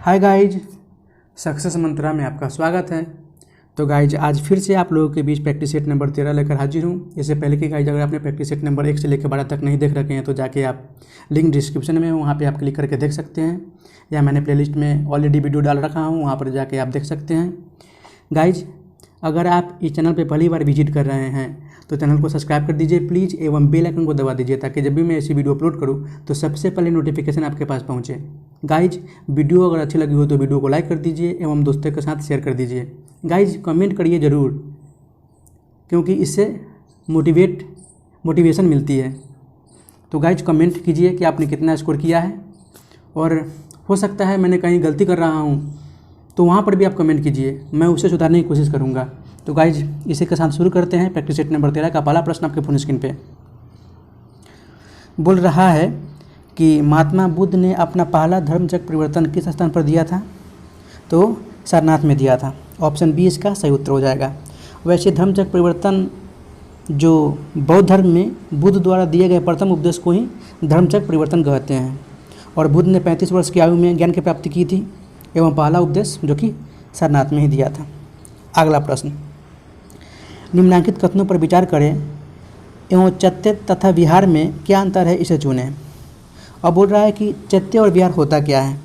Hi guys, success मंत्रा में आपका स्वागत है। तो गाइज आज फिर से आप लोगों के बीच प्रैक्टिस सेट नंबर 13 लेकर हाजिर हूँ। इससे पहले कि गाइज अगर आपने प्रैक्टिस सेट नंबर 1 से लेकर 12 तक नहीं देख रखे हैं तो जाके आप लिंक डिस्क्रिप्शन में वहाँ पे आप क्लिक करके देख सकते हैं, या मैंने प्लेलिस्ट में ऑलरेडी वीडियो डाल रखा हूँ, वहाँ पर जाके आप देख सकते हैं। गाइज अगर आप इस चैनल पर पहली बार विजिट कर रहे हैं तो चैनल को सब्सक्राइब कर दीजिए प्लीज़, एवं बेल आइकन को दबा दीजिए ताकि जब भी मैं ऐसी वीडियो अपलोड करूँ तो सबसे पहले नोटिफिकेशन आपके पास पहुँचे। गाइज वीडियो अगर अच्छी लगी हो तो वीडियो को लाइक कर दीजिए एवं दोस्तों के साथ शेयर कर दीजिए। गाइज कमेंट करिए ज़रूर, क्योंकि इससे मोटिवेशन मिलती है। तो गाइज कमेंट कीजिए कि आपने कितना स्कोर किया है, और हो सकता है मैंने कहीं गलती कर रहा हूँ तो वहाँ पर भी आप कमेंट कीजिए, मैं उसे सुधारने की कोशिश करूँगा। तो गाइज इसी के साथ शुरू करते हैं। प्रैक्टिस सेट नंबर 13 का पहला प्रश्न आपके फोन स्क्रीन पे बोल रहा है कि महात्मा बुद्ध ने अपना पहला धर्मचक्र परिवर्तन किस स्थान पर दिया था? तो सारनाथ में दिया था। ऑप्शन बी इसका सही उत्तर हो जाएगा। वैसे धर्मचक्र परिवर्तन जो बौद्ध धर्म में बुद्ध द्वारा दिए गए प्रथम उपदेश को ही धर्मचक्र परिवर्तन कहते हैं, और बुद्ध ने 35 वर्ष की आयु में ज्ञान की प्राप्ति की थी एवं पहला उपदेश जो कि सारनाथ में ही दिया था। अगला प्रश्न, निम्नलिखित कथनों पर विचार करें एवं चत्य तथा विहार में क्या अंतर है, इसे चुनें। अब बोल रहा है कि चत्य और विहार होता क्या है।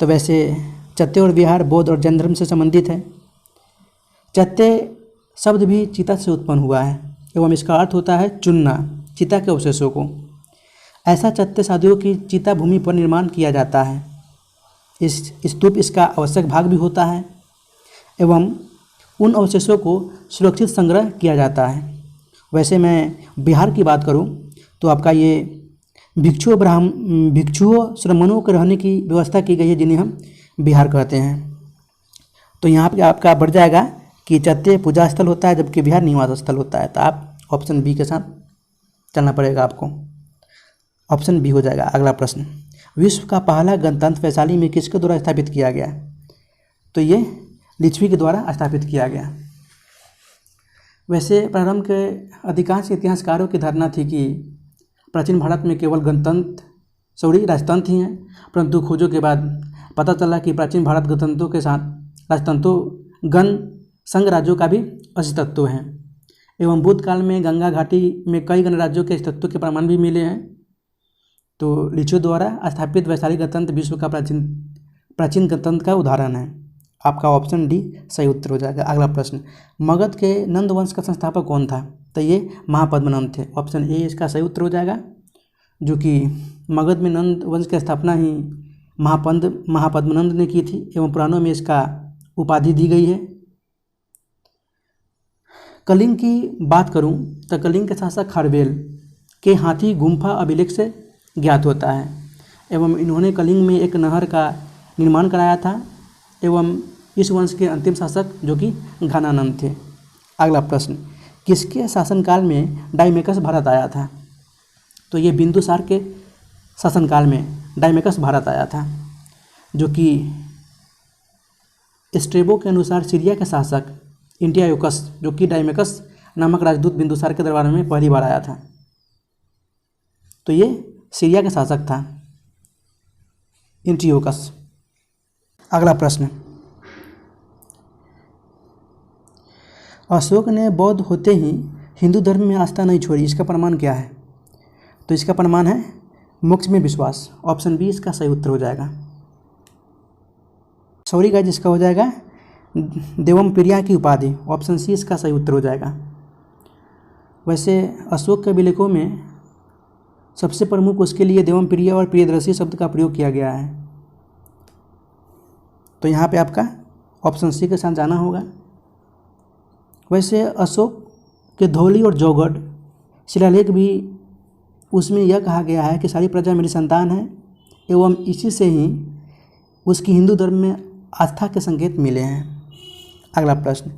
तो वैसे चत्य और विहार बौद्ध और जैन धर्म से संबंधित है। चत्य शब्द भी चिता से उत्पन्न हुआ है एवं इसका अर्थ होता है चुनना चिता के अवशेषों को। ऐसा चत्य साधुओं की चिता भूमि पर निर्माण किया जाता है। इस स्तूप इसका आवश्यक भाग भी होता है एवं उन अवशेषों को सुरक्षित संग्रह किया जाता है। वैसे मैं बिहार की बात करूं तो आपका ये भिक्षुओं श्रमणों के रहने की व्यवस्था की गई है, जिन्हें हम बिहार कहते हैं। तो यहाँ पे आपका बढ़ जाएगा कि चत्य पूजा स्थल होता है जबकि बिहार निवास स्थल होता है। तो आप ऑप्शन बी के साथ चलना पड़ेगा आपको, ऑप्शन बी हो जाएगा। अगला प्रश्न, विश्व का पहला गणतंत्र वैशाली में किसके द्वारा स्थापित किया गया? तो ये लिच्छवी के द्वारा स्थापित किया गया। वैसे प्रारंभ के अधिकांश इतिहासकारों की धारणा थी कि प्राचीन भारत में केवल राजतंत्र ही हैं, परंतु खोजों के बाद पता चला कि प्राचीन भारत गणतंत्रों के साथ राजतंत्रों गण संघ राज्यों का भी अस्तित्व है, एवं बुद्ध काल में गंगा घाटी में कई गणराज्यों के अस्तित्व के प्रमाण भी मिले हैं। तो लिच्छवी द्वारा स्थापित वैशाली गणतंत्र विश्व का प्राचीन गणतंत्र का उदाहरण है। आपका ऑप्शन डी सही उत्तर हो जाएगा। अगला प्रश्न, मगध के नंद वंश का संस्थापक कौन था? तो ये महापद्मनंद थे। ऑप्शन ए इसका सही उत्तर हो जाएगा, जो कि मगध में नंद वंश की स्थापना ही महापद्मनंद ने की थी एवं पुराणों में इसका उपाधि दी गई है। कलिंग की बात करूं तो कलिंग के शासक खारवेल के हाथी गुम्फा अभिलेख से ज्ञात होता है एवं इन्होंने कलिंग में एक नहर का निर्माण कराया था एवं इस वंश के अंतिम शासक जो कि घनानंद थे। अगला प्रश्न, किसके शासनकाल में डायमेकस भारत आया था? तो ये बिंदुसार के शासनकाल में डायमेकस भारत आया था, जो कि स्ट्रेबो के अनुसार सीरिया के शासक एंटियोकस जो कि डायमेकस नामक राजदूत बिंदुसार के दरबार में पहली बार आया था। तो ये सीरिया का शासक था एंटियोकस। अगला प्रश्न, अशोक ने बौद्ध होते ही हिंदू धर्म में आस्था नहीं छोड़ी, इसका प्रमाण क्या है? तो इसका प्रमाण है मोक्ष में विश्वास। ऑप्शन बी इसका सही उत्तर हो जाएगा। सॉरी गाइस, इसका हो जाएगा देवम प्रिया की उपाधि। ऑप्शन सी इसका सही उत्तर हो जाएगा। वैसे अशोक के अभिलेखों में सबसे प्रमुख उसके लिए देवम प्रिया और प्रियदर्शी शब्द का प्रयोग किया गया है। तो यहाँ पे आपका ऑप्शन सी के साथ जाना होगा। वैसे अशोक के धौली और जौगढ़ शिलालेख भी उसमें यह कहा गया है कि सारी प्रजा मेरी संतान है एवं इसी से ही उसकी हिंदू धर्म में आस्था के संकेत मिले हैं। अगला प्रश्न,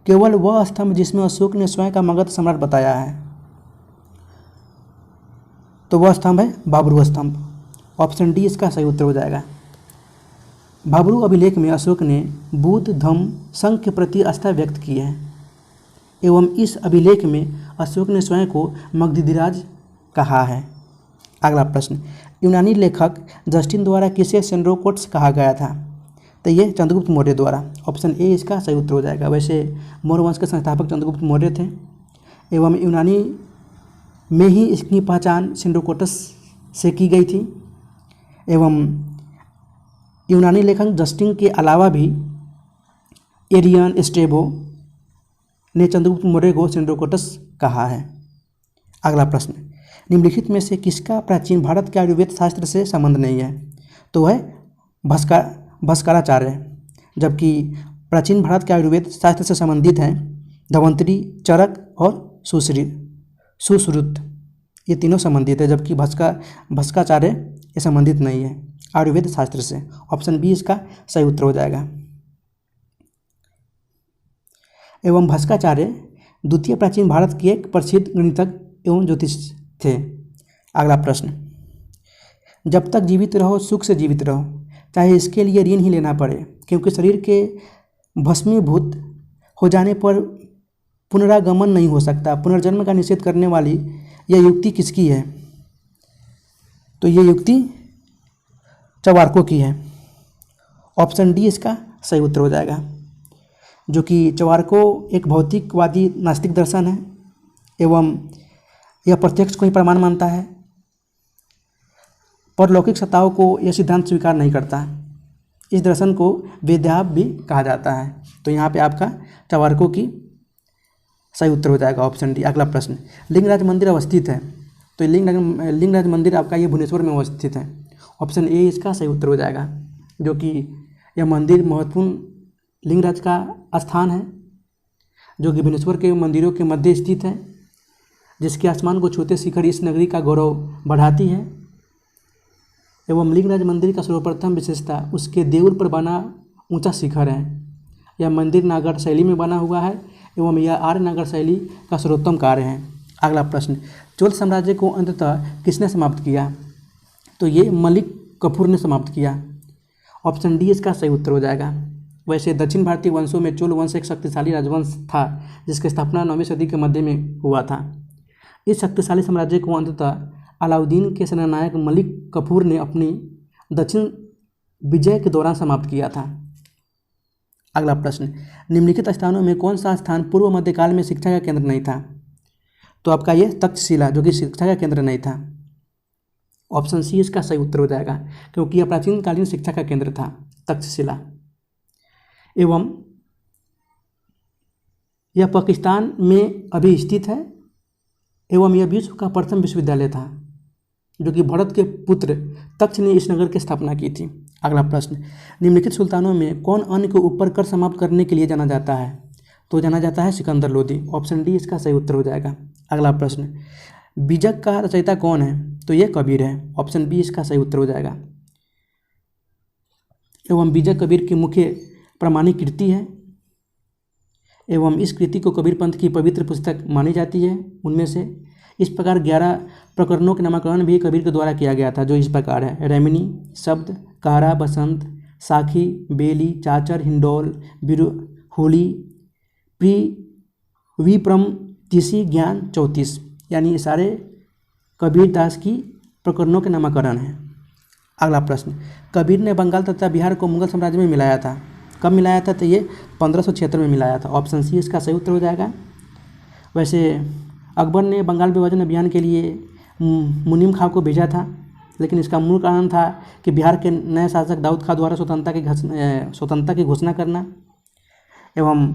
केवल वह स्तंभ जिसमें अशोक ने स्वयं का मगध सम्राट बताया है, तो वह स्तंभ है बाबरू स्तंभ। ऑप्शन डी इसका सही उत्तर हो जाएगा। बाबरू अभिलेख में अशोक ने बुद्ध धम्म संघ के प्रति आस्था व्यक्त की है एवं इस अभिलेख में अशोक ने स्वयं को मगधीराज कहा है। अगला प्रश्न, यूनानी लेखक जस्टिन द्वारा किसे सेंड्रोकोट्स कहा गया था? तो ये चंद्रगुप्त मौर्य द्वारा। ऑप्शन ए इसका सही उत्तर हो जाएगा। वैसे मौर्य वंश के संस्थापक चंद्रगुप्त मौर्य थे एवं यूनानी में ही इसकी पहचान सेंड्रोकोटस से की गई थी एवं यूनानी लेखक जस्टिन के अलावा भी एरियन, स्ट्रेबो ने चंद्रगुप्त मौर्य को सेंड्रोकोटस कहा है। अगला प्रश्न, निम्नलिखित में से किसका प्राचीन भारत के आयुर्वेद शास्त्र से संबंध नहीं है? तो है भास्कराचार्य, जबकि प्राचीन भारत के आयुर्वेद शास्त्र से संबंधित हैं धन्वंतरी, चरक और सुश्रुत, ये तीनों संबंधित है, जबकि भास्कराचार्य ये संबंधित नहीं है आयुर्वेद शास्त्र से। ऑप्शन बी इसका सही उत्तर हो जाएगा। एवं भास्कराचार्य द्वितीय प्राचीन भारत के एक प्रसिद्ध गणितज्ञ एवं ज्योतिष थे। अगला प्रश्न, जब तक जीवित रहो सुख से जीवित रहो, चाहे इसके लिए ऋण ही लेना पड़े, क्योंकि शरीर के भस्मीभूत हो जाने पर पुनरागमन नहीं हो सकता। पुनर्जन्म का निषेध करने वाली यह युक्ति किसकी है? तो यह युक्ति चवार्को की है। ऑप्शन डी इसका सही उत्तर हो जाएगा, जो कि चवार्को एक भौतिकवादी नास्तिक दर्शन है एवं यह प्रत्यक्ष को ही प्रमाण मानता है। परलौकिक सत्ताओं को यह सिद्धांत स्वीकार नहीं करता। इस दर्शन को वेदाभ भी कहा जाता है। तो यहाँ पे आपका चवार्को की सही उत्तर हो जाएगा, ऑप्शन डी। अगला प्रश्न, लिंगराज मंदिर अवस्थित है, तो लिंगराज मंदिर आपका ये भुवनेश्वर में अवस्थित है। ऑप्शन ए इसका सही उत्तर हो जाएगा, जो कि यह मंदिर महत्वपूर्ण लिंगराज का स्थान है, जो कि भुवनेश्वर के मंदिरों के मध्य स्थित है, जिसके आसमान को छूते शिखर इस नगरी का गौरव बढ़ाती है। एवं लिंगराज मंदिर का सर्वप्रथम विशेषता उसके देउल पर बना ऊंचा शिखर है। यह मंदिर नागर शैली में बना हुआ है एवं यह आर्य नागर शैली का सर्वोत्तम कार्य है। अगला प्रश्न, चोल साम्राज्य को अंततः किसने समाप्त किया? तो ये मलिक कफूर ने समाप्त किया। ऑप्शन डी इसका सही उत्तर हो जाएगा। वैसे दक्षिण भारतीय वंशों में चोल वंश एक शक्तिशाली राजवंश था, जिसकी स्थापना 9वीं सदी के मध्य में हुआ था। इस शक्तिशाली साम्राज्य को अंततः अलाउद्दीन के सेनानायक मलिक कफूर ने अपनी दक्षिण विजय के दौरान समाप्त किया था। अगला प्रश्न, निम्नलिखित स्थानों में कौन सा स्थान पूर्व मध्यकाल में शिक्षा का केंद्र नहीं था? तो आपका ये तक्षशिला, जो कि शिक्षा का केंद्र नहीं था। ऑप्शन सी इसका सही उत्तर हो जाएगा, क्योंकि यह प्राचीन कालीन शिक्षा का केंद्र था तक्षशिला। एवं यह पाकिस्तान में अभी स्थित है एवं यह विश्व का प्रथम विश्वविद्यालय था, जो कि भरत के पुत्र तक्ष ने इस नगर की स्थापना की थी। अगला प्रश्न, निम्नलिखित सुल्तानों में कौन अन्य के ऊपर कर समाप्त करने के लिए जाना जाता है? तो जाना जाता है सिकंदर लोदी। ऑप्शन डी इसका सही उत्तर हो जाएगा। अगला प्रश्न, बीजक का रचयिता कौन है? तो यह कबीर है। ऑप्शन बी इसका सही उत्तर हो जाएगा। एवं बीजक कबीर की मुख्य प्रामाणिक कृति है एवं इस कृति को कबीर पंथ की पवित्र पुस्तक मानी जाती है। उनमें से इस प्रकार 11 प्रकरणों के नामकरण भी कबीर के द्वारा किया गया था, जो इस प्रकार है: रेमिनी, शब्द, कहरा, बसंत, साखी, बेली, चाचर, हिंडोल, होली, प्री, विप्रम, तीसी, ज्ञान, 34। यानी ये सारे कबीर दास की प्रकरणों के नामकरण हैं। अगला प्रश्न, कबीर ने बंगाल तथा बिहार को मुगल साम्राज्य में मिलाया था। कब मिलाया था? तो ये 1576 में मिलाया था। ऑप्शन सी इसका सही उत्तर हो जाएगा। वैसे अकबर ने बंगाल विभाजन अभियान के लिए मुनीम खां को भेजा था, लेकिन इसका मूल कारण था कि बिहार के नए शासक दाऊद खां द्वारा स्वतंत्रता की घोषणा करना। एवं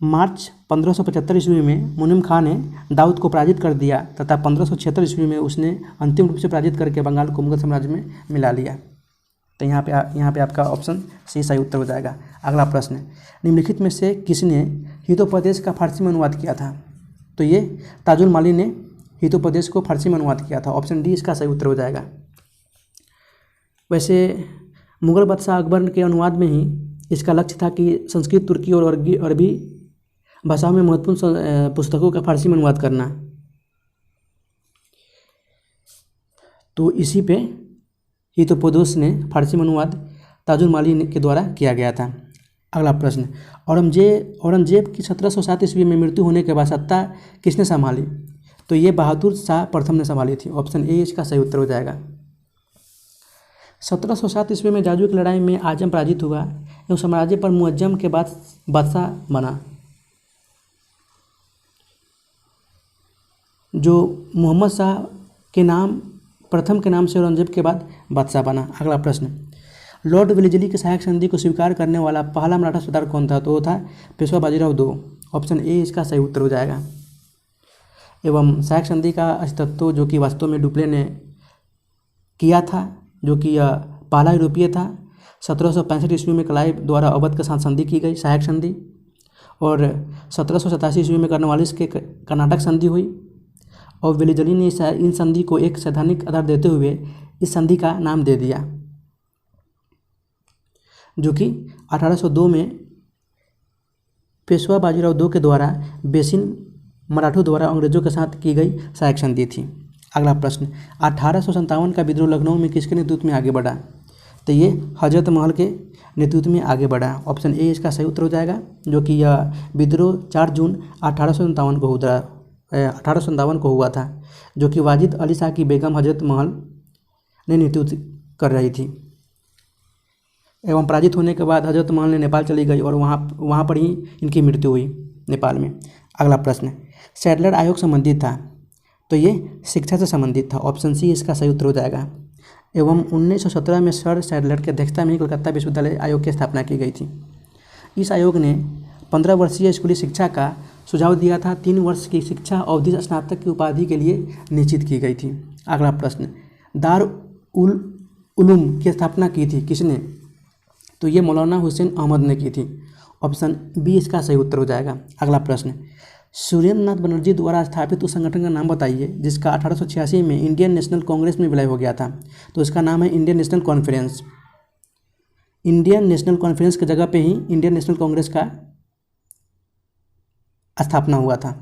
मार्च 1575 ईस्वी में मुनीम खां ने दाऊद को पराजित कर दिया तथा 1576 ईस्वी में उसने अंतिम रूप से पराजित करके बंगाल को मुगल साम्राज्य में मिला लिया। तो यहाँ पे आपका ऑप्शन सी सही उत्तर हो जाएगा। अगला प्रश्न, निम्नलिखित में से किसने हितोपदेश का फारसी में अनुवाद किया था? तो ये ताजुल माली ने हितोपदेश को फारसी में अनुवाद किया था। ऑप्शन डी इसका सही उत्तर हो जाएगा। वैसे मुगल बादशाह अकबर के अनुवाद में ही इसका लक्ष्य था कि संस्कृत, तुर्की और अरबी भाषाओं में महत्वपूर्ण पुस्तकों का फारसी में अनुवाद करना। तो इसी पे हितोपदेश ने फारसी में अनुवाद ताजुल माली के द्वारा किया गया था। अगला प्रश्न, औरंगजेब की 1707 ईस्वी में मृत्यु होने के बाद सत्ता किसने संभाली? तो ये बहादुर शाह प्रथम ने संभाली थी। ऑप्शन ए इसका सही उत्तर हो जाएगा। 1707 ईस्वी में जाजू की लड़ाई में आजम पराजित हुआ एवं साम्राज्य पर मुअज्जम के बाद बादशाह बना। जो मोहम्मद शाह के नाम प्रथम के नाम से औरंगजेब के बाद बादशाह बना। अगला प्रश्न, लॉर्ड वेलेस्ली की सहायक संधि को स्वीकार करने वाला पहला मराठा सरदार कौन था? तो वो था पेशवा बाजीराव दो। ऑप्शन ए इसका सही उत्तर हो जाएगा। एवं सहायक संधि का अस्तित्व जो कि वास्तव में डुप्ले ने किया था, जो कि पहला यूरोपीय था। 1765 ईस्वी में क्लाइव द्वारा अवध के साथ संधि की गई सहायक संधि, और 1787 ईस्वी में कॉर्नवालिस के कर्नाटक संधि हुई, और वेलेस्ली ने इन संधि को एक सैद्धांतिक आधार देते हुए इस संधि का नाम दे दिया, जो कि 1802 में पेशवा बाजीराव दो के द्वारा बेसिन मराठों द्वारा अंग्रेजों के साथ की गई सहायक संधि थी। अगला प्रश्न, 1857 का विद्रोह लखनऊ में किसके नेतृत्व में आगे बढ़ा? तो ये हजरत महल के नेतृत्व में आगे बढ़ा। ऑप्शन ए इसका सही उत्तर हो जाएगा, जो कि यह विद्रोह 4 जून 1857 को हुआ था, जो कि वाजिद अली शाह की बेगम हजरत महल ने नेतृत्व कर रही थी। एवं पराजित होने के बाद हजरत महल ने नेपाल चली गई और वहाँ पर ही इनकी मृत्यु हुई नेपाल में। अगला प्रश्न, सैडलर आयोग संबंधित था? तो ये शिक्षा से संबंधित था। ऑप्शन सी इसका सही उत्तर हो जाएगा। एवं 1917 में सर सैडलर की अध्यक्षता में कलकत्ता विश्वविद्यालय आयोग की स्थापना की गई थी। इस आयोग ने 15 वर्षीय स्कूली शिक्षा का सुझाव दिया था। 3 वर्ष की शिक्षा अवधि स्नातक की उपाधि के लिए निश्चित की गई थी। अगला प्रश्न, दार उल उलूम की स्थापना की थी किसने? तो ये मौलाना हुसैन अहमद ने की थी। ऑप्शन बी इसका सही उत्तर हो जाएगा। अगला प्रश्न, सुरेंद्रनाथ बनर्जी द्वारा स्थापित उस संगठन का नाम बताइए जिसका 1886 में इंडियन नेशनल कांग्रेस में विलय हो गया था। तो इसका नाम है Indian national conference. Indian national conference की जगह पे ही इंडियन नेशनल कांग्रेस का स्थापना हुआ था।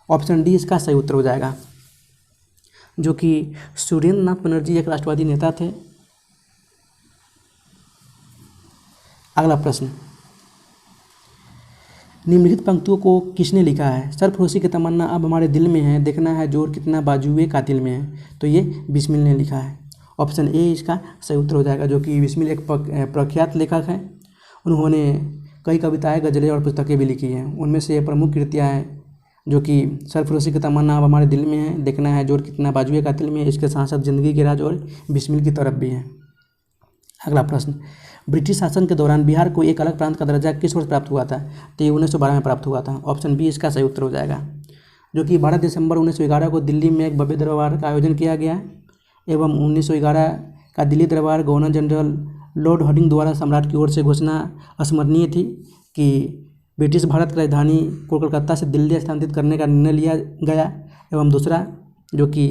ऑप्शन डी इसका सही उत्तर हो जाएगा, जो कि सुरेंद्रनाथ बनर्जी एक राष्ट्रवादी नेता थे। अगला प्रश्न, निम्नलिखित पंक्तियों को किसने लिखा है? सरफरोशी की तमन्ना अब हमारे दिल में है, देखना है जोर कितना बाजुए कातिल में है। तो ये बिस्मिल ने लिखा है। ऑप्शन ए इसका सही उत्तर हो जाएगा, जो कि बिस्मिल एक प्रख्यात लेखक हैं। उन्होंने कई कविताएं, गज़लें और पुस्तकें भी लिखी हैं। उनमें से प्रमुख कृतियाँ हैं जो कि सरफरोशी की तमन्ना अब हमारे दिल में है, देखना है जोर कितना बाजुए कातिल में, इसके साथ साथ ज़िंदगी के राज और बिस्मिल की तरफ भी है। अगला प्रश्न, ब्रिटिश शासन के दौरान बिहार को एक अलग प्रांत का दर्जा किस वर्ष प्राप्त हुआ था? तो ये 1912 में प्राप्त हुआ था। ऑप्शन बी इसका सही उत्तर हो जाएगा, जो कि 12 दिसंबर 1911 को दिल्ली में एक भव्य दरबार का आयोजन किया गया एवं 1911 का दिल्ली दरबार गवर्नर जनरल लॉर्ड हर्डिंग द्वारा सम्राट की ओर से घोषणा स्मरणीय थी कि ब्रिटिश भारत की राजधानी को कलकत्ता से दिल्ली स्थानांतरित करने का निर्णय लिया गया। एवं दूसरा जो कि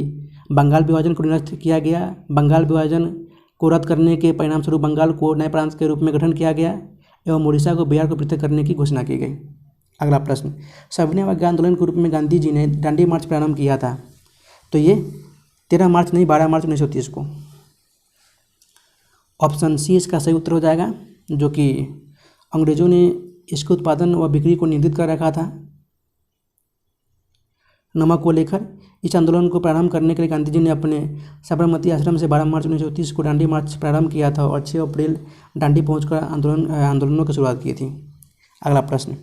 बंगाल विभाजन को निरस्त किया गया। बंगाल विभाजन को रद्द करने के परिणामस्वरूप बंगाल को नए प्रांत के रूप में गठन किया गया एवं उड़ीसा को बिहार को पृथक करने की घोषणा की गई। अगला प्रश्न, सविनय अवज्ञा आंदोलन के रूप में गांधी जी ने दांडी मार्च प्रारंभ किया था। तो ये 13 मार्च नहीं 12 मार्च 1930 को। ऑप्शन सी इसका सही उत्तर हो जाएगा, जो कि अंग्रेजों ने इसके उत्पादन व बिक्री को नियंत्रित कर रखा था नमक को लेकर। इस आंदोलन को प्रारंभ करने के लिए गांधी जी ने अपने साबरमती आश्रम से 12 मार्च 1930 को दांडी मार्च प्रारंभ किया था और 6 अप्रैल दांडी पहुंचकर आंदोलनों की शुरुआत की थी। अगला प्रश्न,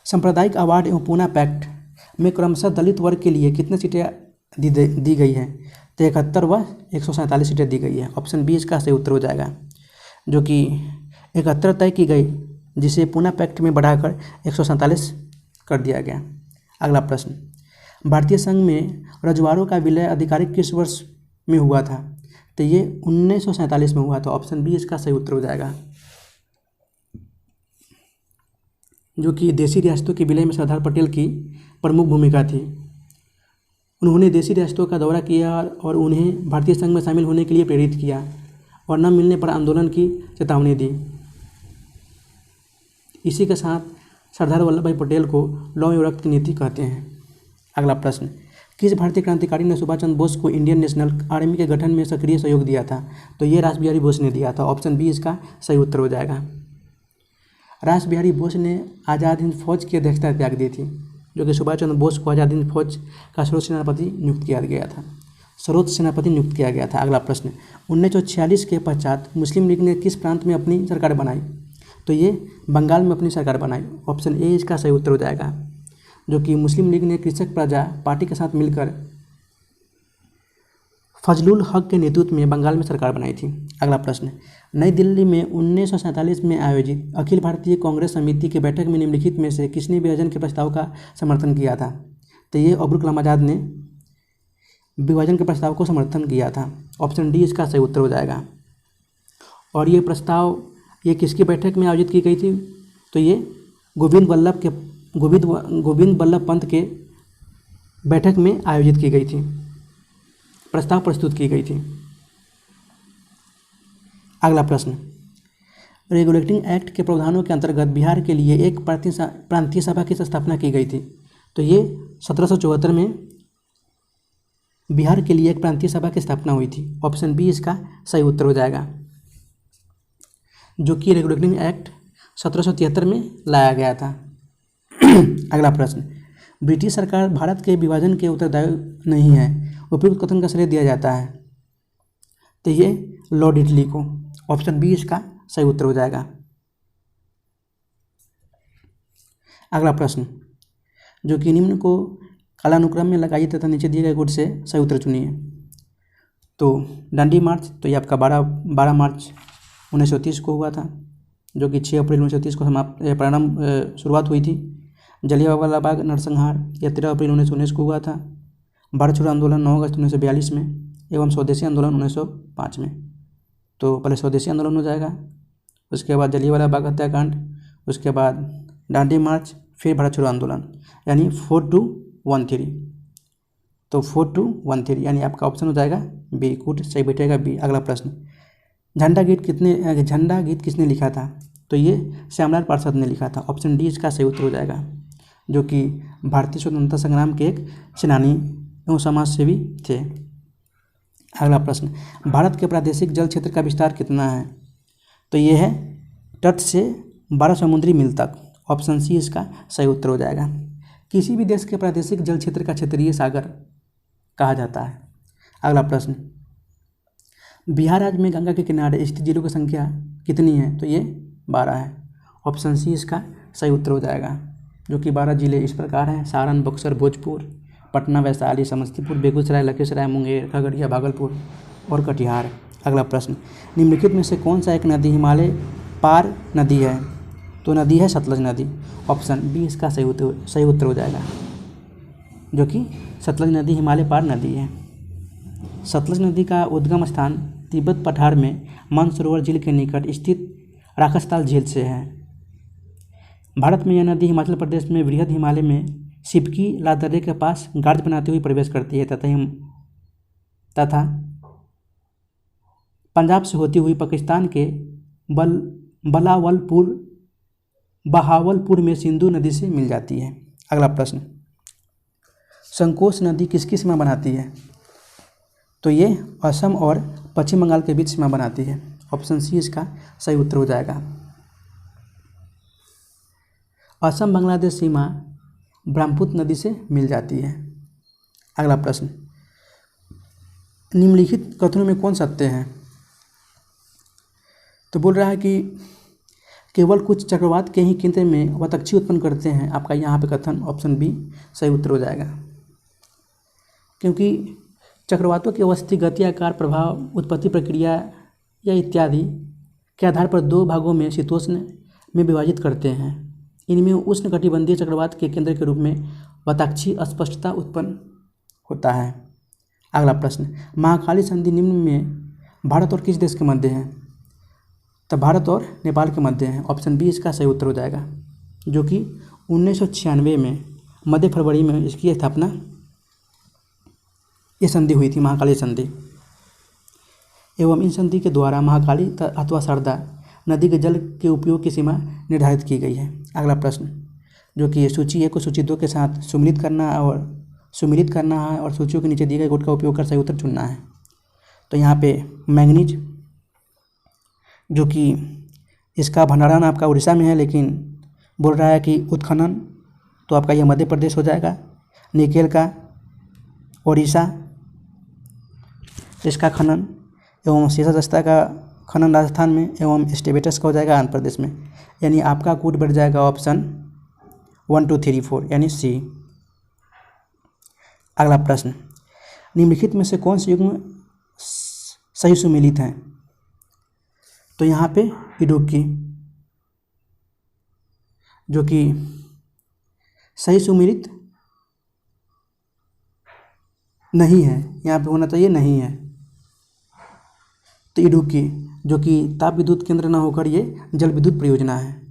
सांप्रदायिक अवार्ड एवं पूना पैक्ट में क्रमशः दलित वर्ग के लिए कितनी सीटें दी गई हैं? तो 71 व 147 सीटें दी गई है। ऑप्शन बी इसका सही उत्तर हो जाएगा, जो कि 71 तय की गई जिसे पूना पैक्ट में बढ़ाकर 147 कर दिया गया। अगला प्रश्न, भारतीय संघ में रजवाड़ों का विलय आधिकारिक किस वर्ष में हुआ था? तो ये 1947 में हुआ था। ऑप्शन बी इसका सही उत्तर हो जाएगा, जो कि देशी रियासतों के विलय में सरदार पटेल की प्रमुख भूमिका थी। उन्होंने देशी रियासतों का दौरा किया और उन्हें भारतीय संघ में शामिल होने के लिए प्रेरित किया और न मिलने पर आंदोलन की चेतावनी दी। इसी के साथ सरदार वल्लभ भाई पटेल को लौ एवं रक्त की नीति कहते हैं। अगला प्रश्न, किस भारतीय क्रांतिकारी ने सुभाष चंद्र बोस को इंडियन नेशनल आर्मी के गठन में सक्रिय सहयोग दिया था? तो ये रास बिहारी बोस ने दिया था। ऑप्शन बी इसका सही उत्तर हो जाएगा। रास बिहारी बोस ने आज़ाद हिंद फौज की अध्यक्षता त्याग दी थी, जो कि सुभाष चंद्र बोस को आज़ाद हिंद फौज का सर्वोच्च सेनापति नियुक्त किया गया था, सर्वोच्च सेनापति नियुक्त किया गया था। अगला प्रश्न, 1946 के पश्चात मुस्लिम लीग ने किस प्रांत में अपनी सरकार बनाई? तो ये बंगाल में अपनी सरकार बनाई। ऑप्शन ए इसका सही उत्तर हो जाएगा, जो कि मुस्लिम लीग ने कृषक प्रजा पार्टी के साथ मिलकर फजलुल हक के नेतृत्व में बंगाल में सरकार बनाई थी। अगला प्रश्न, नई दिल्ली में 1947 में आयोजित अखिल भारतीय कांग्रेस समिति की बैठक में निम्नलिखित में से किसने विभाजन के प्रस्ताव का समर्थन किया था? तो ये अब्दुल कलाम आज़ाद ने विभाजन के प्रस्ताव को समर्थन किया था। ऑप्शन डी इसका सही उत्तर हो जाएगा। और ये प्रस्ताव ये किसकी बैठक में आयोजित की गई थी? तो ये गोविंद बल्लभ पंत के बैठक में आयोजित की गई थी, प्रस्ताव प्रस्तुत की गई थी। अगला प्रश्न, रेगुलेटिंग एक्ट के प्रावधानों के अंतर्गत बिहार के लिए एक प्रांतीय सभा की स्थापना की गई थी। तो ये 1774 में बिहार के लिए एक प्रांतीय सभा की स्थापना हुई थी। ऑप्शन बी इसका सही उत्तर हो जाएगा, जो कि रेगुलेटिंग एक्ट 1773 में लाया गया था। अगला प्रश्न, ब्रिटिश सरकार भारत के विभाजन के उत्तरदायी नहीं है, उपयुक्त कथन का श्रेय दिया जाता है? तो ये लॉर्ड इटली को। ऑप्शन बी इसका सही उत्तर हो जाएगा। अगला प्रश्न, जो कि निम्न को कालानुक्रम में लगाइए तथा नीचे दिए गए गुट से सही उत्तर चुनिए। तो दांडी मार्च, तो ये आपका 12 मार्च 1930 को हुआ था, जो कि 6 अप्रैल 1930 को शुरुआत हुई थी। जलियांवाला बाग नरसंहार यह 13 अप्रैल 1919 को हुआ था। भारत छोड़ो आंदोलन 9 अगस्त 1942 में एवं स्वदेशी आंदोलन 1905 में। तो पहले स्वदेशी आंदोलन हो जाएगा, उसके बाद जलियांवाला बाग हत्याकांड, उसके बाद दांडी मार्च, फिर भारत छोड़ो आंदोलन, यानी 4 to 13। तो 4 to 13 यानी आपका ऑप्शन हो जाएगा बी, गुड सही बैठेगा बी। अगला प्रश्न, झंडा गीत किसने लिखा था? तो ये श्यामलाल पार्षद ने लिखा था। ऑप्शन डी इसका सही उत्तर हो जाएगा, जो कि भारतीय स्वतंत्रता संग्राम के एक सेनानी एवं समाज सेवी थे। अगला प्रश्न, भारत के प्रादेशिक जल क्षेत्र का विस्तार कितना है? तो ये है तट से 12 समुद्री मील तक। ऑप्शन सी इसका सही उत्तर हो जाएगा। किसी भी देश के प्रादेशिक जल क्षेत्र का क्षेत्रीय सागर कहा जाता है। अगला प्रश्न, बिहार राज्य में गंगा के किनारे स्थित जिलों की संख्या कितनी है? तो ये 12 है। ऑप्शन सी इसका सही उत्तर हो जाएगा, जो कि 12 जिले इस प्रकार हैं: सारण, बक्सर, भोजपुर, पटना, वैशाली, समस्तीपुर, बेगूसराय, लखीसराय, मुंगेर, खगड़िया, भागलपुर और कटिहार। अगला प्रश्न, निम्नलिखित में से कौन सा एक नदी हिमालय पार नदी है? तो नदी है सतलज नदी। ऑप्शन बी इसका सही उत्तर हो जाएगा, जो कि सतलज नदी हिमालय पार नदी है। सतलज नदी का उद्गम स्थान तिब्बत पठार में मानसरोवर झील के निकट स्थित राक्षसताल झील से है। भारत में यह नदी हिमाचल प्रदेश में वृहद हिमालय में सिपकी लादर्रे के पास गार्ज बनाते हुए प्रवेश करती है तथा पंजाब से होती हुई पाकिस्तान के बहावलपुर में सिंधु नदी से मिल जाती है। अगला प्रश्न, संकोच नदी किसकी सीमा बनाती है? तो ये असम और पश्चिम बंगाल के बीच सीमा बनाती है। ऑप्शन सी इसका सही उत्तर हो जाएगा। असम बांग्लादेश सीमा ब्रह्मपुत्र नदी से मिल जाती है। अगला प्रश्न, निम्नलिखित कथनों में कौन सत्य है? तो बोल रहा है कि केवल कुछ चक्रवात के ही केंद्र में वतक्षी उत्पन्न करते हैं। आपका यहाँ पे कथन ऑप्शन बी सही उत्तर हो जाएगा, क्योंकि चक्रवातों के अवस्थित गति, आकार, प्रभाव, उत्पत्ति प्रक्रिया या इत्यादि के आधार पर 2 भागों में शीतोष्ण में विभाजित करते हैं। इनमें उष्णकटिबंधीय चक्रवात के केंद्र के रूप में वताक्षी स्पष्टता उत्पन्न होता है। अगला प्रश्न, महाकाली संधि निम्न में भारत और किस देश के मध्य है? तो भारत और नेपाल के मध्य है। ऑप्शन बी इसका सही उत्तर हो जाएगा, जो कि 1996 में मध्य फरवरी में इसकी स्थापना ये संधि हुई थी, महाकाली संधि। एवं इन संधि के द्वारा महाकाली अथवा शारदा नदी के जल के उपयोग की सीमा निर्धारित की गई है। अगला प्रश्न, जो कि सूची 1 को सूची 2 के साथ सुमिलित करना है और सूचियों के नीचे दिए गए गुट का उपयोग कर सही उत्तर चुनना है। तो यहाँ पे मैंगनीज, जो कि इसका भंडारण आपका उड़ीसा में है, लेकिन बोल रहा है कि उत्खनन तो आपका यह मध्य प्रदेश हो जाएगा। निकेल का उड़ीसा, इसका खनन एवं शेषा जस्ता का खनन राजस्थान में एवं एस्टेबेटस का हो जाएगा आंध्र प्रदेश में। यानी आपका कोड बढ़ जाएगा ऑप्शन 1 2 3 4 यानी सी। अगला प्रश्न, निम्नलिखित में से कौन से युग्म सही सुमेलित हैं? तो यहाँ पे इडुक्की जो कि सही सुमेलित नहीं है, यहाँ पे होना चाहिए नहीं है। तो इडुक्की जो कि ताप विद्युत केंद्र न होकर ये जल विद्युत परियोजना है,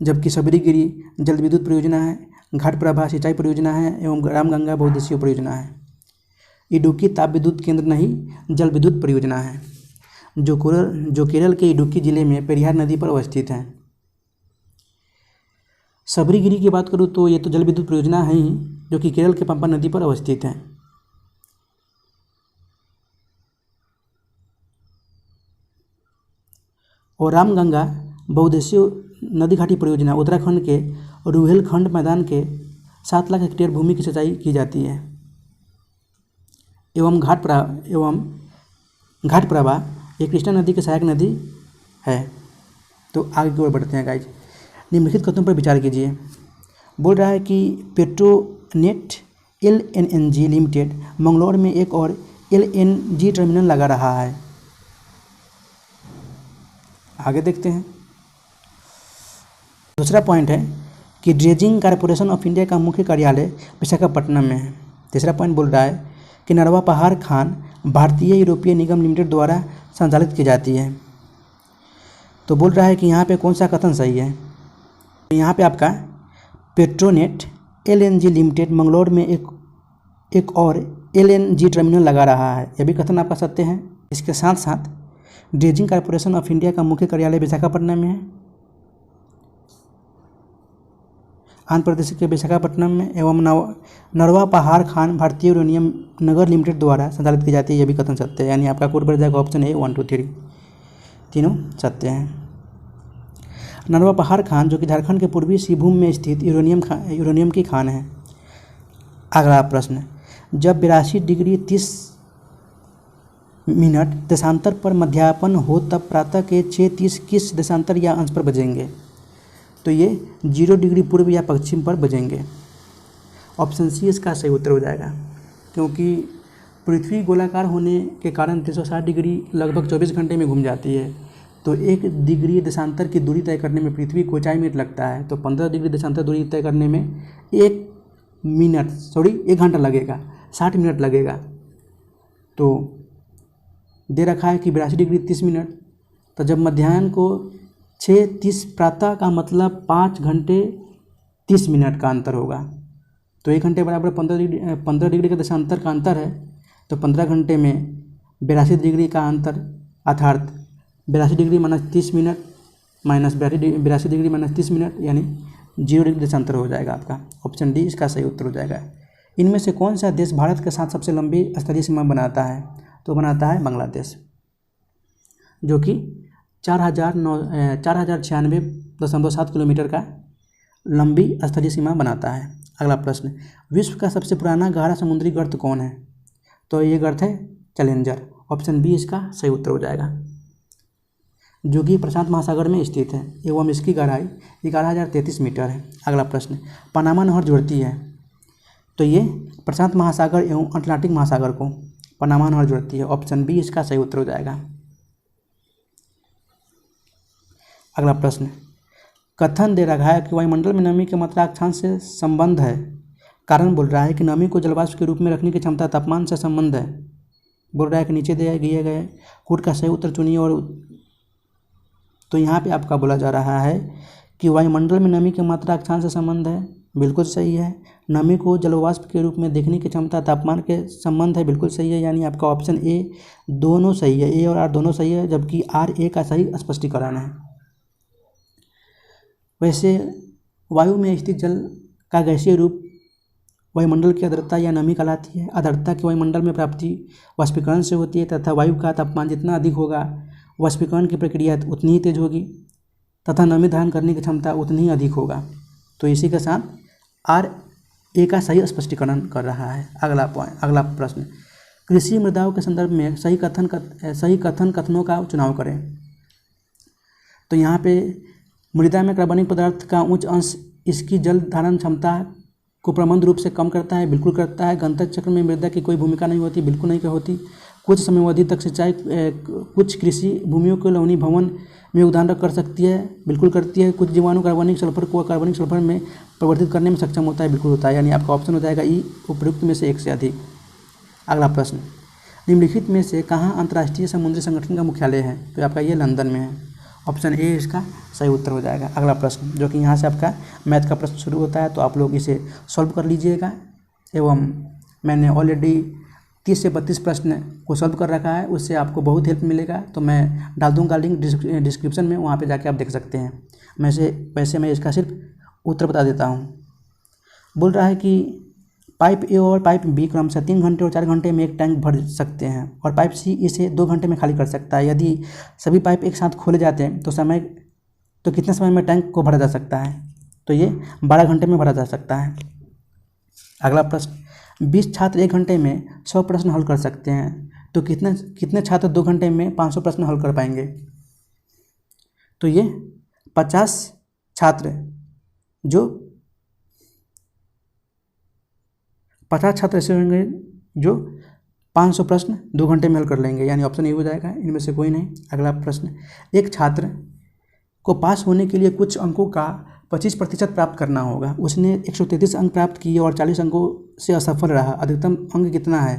जबकि सबरीगिरी जल विद्युत परियोजना है, घाटप्रभा सिंचाई परियोजना है एवं रामगंगा बहुउद्देशीय परियोजना है। इडुक्की ताप विद्युत केंद्र नहीं जल विद्युत परियोजना है, जो केरल के इडुक्की जिले में पेरियार नदी पर अवस्थित है। सबरीगिरी की बात करूँ तो ये तो जल विद्युत परियोजना है ही, जो कि केरल के पंपा नदी पर अवस्थित है। और रामगंगा बहुउद्देशीय नदी घाटी परियोजना उत्तराखंड के रुहेलखंड मैदान के 7 लाख हेक्टेयर भूमि की सिंचाई की जाती है एवं घाटप्रभा ये कृष्णा नदी की सहायक नदी है। तो आगे की ओर बढ़ते हैं गाइज। निम्नलिखित कथनों पर विचार कीजिए। बोल रहा है कि पेट्रोनेट LNG लिमिटेड मंगलौर में एक और LNG टर्मिनल लगा रहा है। आगे देखते हैं। दूसरा पॉइंट है कि ड्रेजिंग कॉरपोरेशन ऑफ इंडिया का मुख्य कार्यालय विशाखापट्टनम में है। तीसरा पॉइंट बोल रहा है कि नरवा पहाड़ खान भारतीय यूरोपीय निगम लिमिटेड द्वारा संचालित की जाती है। तो बोल रहा है कि यहाँ पे कौन सा कथन सही है? यहाँ पे आपका पेट्रोनेट LNG लिमिटेड मंगलौर में एक और LNG टर्मिनल लगा रहा है, यह भी कथन आपका सत्य है। इसके साथ साथ ड्रेजिंग कॉरपोरेशन ऑफ इंडिया का मुख्य कार्यालय विशाखापट्टनम में है, आंध्र प्रदेश के विशाखापट्टनम में, एवं नरवा पहाड़ खान भारतीय यूरेनियम नगर लिमिटेड द्वारा संचालित की जाती है, यह भी कथन सत्य है। यानी आपका कोड बढ़ जाएगा ऑप्शन ए 1 2 3 तीनों सत्य हैं। नरवा पहाड़ खान जो कि झारखंड के पूर्वी सिंहभूम में स्थित यूरेनियम की खान है। अगला प्रश्न, जब 82 डिग्री 30 मिनट देशांतर पर मध्यापन हो तब प्रातः के 6:30 किस देशांतर या अंश पर बजेंगे? तो ये 0 डिग्री पूर्व या पश्चिम पर बजेंगे। ऑप्शन सी इसका सही उत्तर हो जाएगा, क्योंकि पृथ्वी गोलाकार होने के कारण 360 डिग्री लगभग 24 घंटे में घूम जाती है। तो 1 डिग्री देशांतर की दूरी तय करने में पृथ्वी को 4 मिनट लगता है, तो 15 डिग्री देशांतर दूरी तय करने में 1 घंटा लगेगा, 60 मिनट लगेगा। तो दे रखा है कि 82 डिग्री 30 मिनट, तो जब मध्याह्न को 6:30 प्रातः का मतलब 5 घंटे 30 मिनट का अंतर होगा। तो 1 घंटे बराबर 15 डिग्री का देशांतर का अंतर है, तो 15 घंटे में 82 डिग्री का अंतर अर्थात 82 degree minus 30 minute minus 82 degree minus 30 minute यानी 0 डिग्री देशांतर हो जाएगा आपका। ऑप्शन डी इसका सही उत्तर हो जाएगा। इनमें से कौन सा देश भारत के साथ सबसे लंबी स्थलीय सीमा बनाता है? तो बनाता है बांग्लादेश, जो कि 4096.7 किलोमीटर का लंबी स्थलीय सीमा बनाता है। अगला प्रश्न, विश्व का सबसे पुराना गहरा समुद्री गर्त कौन है? तो ये गर्त है चैलेंजर। ऑप्शन बी इसका सही उत्तर हो जाएगा, जो कि प्रशांत महासागर में स्थित है एवं इसकी गहराई 11,033 मीटर है। अगला प्रश्न, पनामा नहर जोड़ती है? तो ये प्रशांत महासागर एवं अटलांटिक महासागर को पनामा नहर जोड़ती है। ऑप्शन बी इसका सही उत्तर हो जाएगा। अगला प्रश्न, कथन दे रखा है कि वायुमंडल में नमी की मात्रा अक्षांश से संबंध है। कारण बोल रहा है कि नमी को जलवाष्प के रूप में रखने की क्षमता तापमान से संबंध है। बोल रहा है कि नीचे दिए गए कोड का सही उत्तर चुनिए। और तो यहाँ पे आपका बोला जा रहा है कि वायुमंडल में नमी की मात्रा अक्षांश से संबंध है, बिल्कुल सही है। नमी को जलवाष्प के रूप में देखने की क्षमता तापमान के संबंध है, बिल्कुल सही है। यानी आपका ऑप्शन ए दोनों सही है, ए और आर दोनों सही है, जबकि आर ए का सही स्पष्टीकरण है। वैसे वायु में स्थित जल का गैसीय रूप वायुमंडल की आर्द्रता या नमी कहलाती है। आर्द्रता की वायुमंडल में प्राप्ति वाष्पीकरण से होती है तथा वायु का तापमान जितना अधिक होगा वाष्पीकरण की प्रक्रिया उतनी ही तेज होगी तथा नमी धारण करने की क्षमता उतनी ही अधिक होगा। तो इसी के साथ आर ए का सही स्पष्टीकरण कर रहा है। अगला प्रश्न, कृषि मृदाओं के संदर्भ में सही कथनों का चुनाव करें। तो यहाँ पे मृदा में कार्बनिक पदार्थ का उच्च अंश इसकी जल धारण क्षमता को प्रबंध रूप से कम करता है, बिल्कुल करता है। गंतव्य चक्र में मृदा की कोई भूमिका नहीं होती, बिल्कुल नहीं होती। कुछ समयावधि तक सिंचाई कुछ कृषि भूमियों को लवणीय भवन में योगदान कर सकती है, बिल्कुल करती है। कुछ जीवाणु कार्बनिक सल्फर में परिवर्तित करने में सक्षम होता है, बिल्कुल होता है। यानी आपका ऑप्शन हो जाएगा ई, उपयुक्त में से एक से अधिक। अगला प्रश्न, निम्नलिखित में से कहाँ अंतर्राष्ट्रीय समुद्री संगठन का मुख्यालय है? तो आपका ये लंदन में है। ऑप्शन ए इसका सही उत्तर हो जाएगा। अगला प्रश्न, जो कि यहाँ से आपका मैथ का प्रश्न शुरू होता है, तो आप लोग इसे सॉल्व कर लीजिएगा। एवं मैंने ऑलरेडी 30 से 32 प्रश्न को सॉल्व कर रखा है, उससे आपको बहुत हेल्प मिलेगा। तो मैं डाल दूँगा लिंक डिस्क्रिप्शन में, वहाँ पे जाके आप देख सकते हैं। वैसे मैं इसका सिर्फ उत्तर बता देता हूँ। बोल रहा है कि पाइप ए और पाइप बी क्रमशः 3 घंटे और 4 घंटे में एक टैंक भर सकते हैं और पाइप सी इसे 2 घंटे में खाली कर सकता है। यदि सभी पाइप एक साथ खोले जाते हैं तो कितने समय में टैंक को भरा जा सकता है? तो ये 12 घंटे में भरा जा सकता है। अगला प्रश्न, 20 छात्र 1 घंटे में 100 प्रश्न हल कर सकते हैं, तो कितने छात्र 2 घंटे में 500 प्रश्न हल कर पाएंगे? तो ये 50 छात्र ऐसे होंगे जो 500 प्रश्न 2 घंटे में हल कर लेंगे, यानी ऑप्शन ए हो जाएगा, इनमें से कोई नहीं। अगला प्रश्न, एक छात्र को पास होने के लिए कुछ अंकों का 25% प्राप्त करना होगा। उसने 133 अंक प्राप्त किए और 40 अंकों से असफल रहा। अधिकतम अंक कितना है?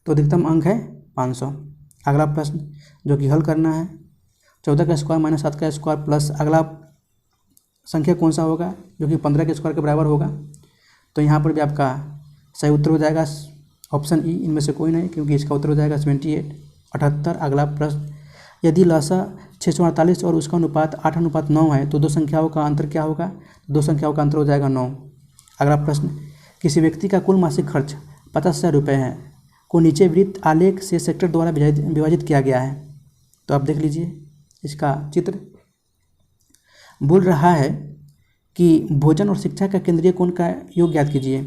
तो अधिकतम अंक है 500। अगला प्रश्न जो कि हल करना है, 14 का स्क्वायर माइनस 7 का स्क्वायर प्लस अगला संख्या कौन सा होगा जो कि 15 के स्क्वायर के बराबर होगा? तो यहाँ पर भी आपका सही उत्तर हो जाएगा ऑप्शन ई, इनमें से कोई नहीं, क्योंकि इसका उत्तर हो जाएगा 78। अगला प्रश्न, यदि लसा 648 और उसका अनुपात 8:9 है तो दो संख्याओं का अंतर क्या होगा? दो संख्याओं का अंतर हो जाएगा 9। अगला प्रश्न, किसी व्यक्ति का कुल मासिक खर्च 50,000 रुपये है को नीचे वृत्त आलेख से सेक्टर द्वारा विभाजित किया गया है। तो आप देख लीजिए इसका चित्र। बोल रहा है कि भोजन और शिक्षा का केंद्रीय कोण का योग ज्ञात कीजिए।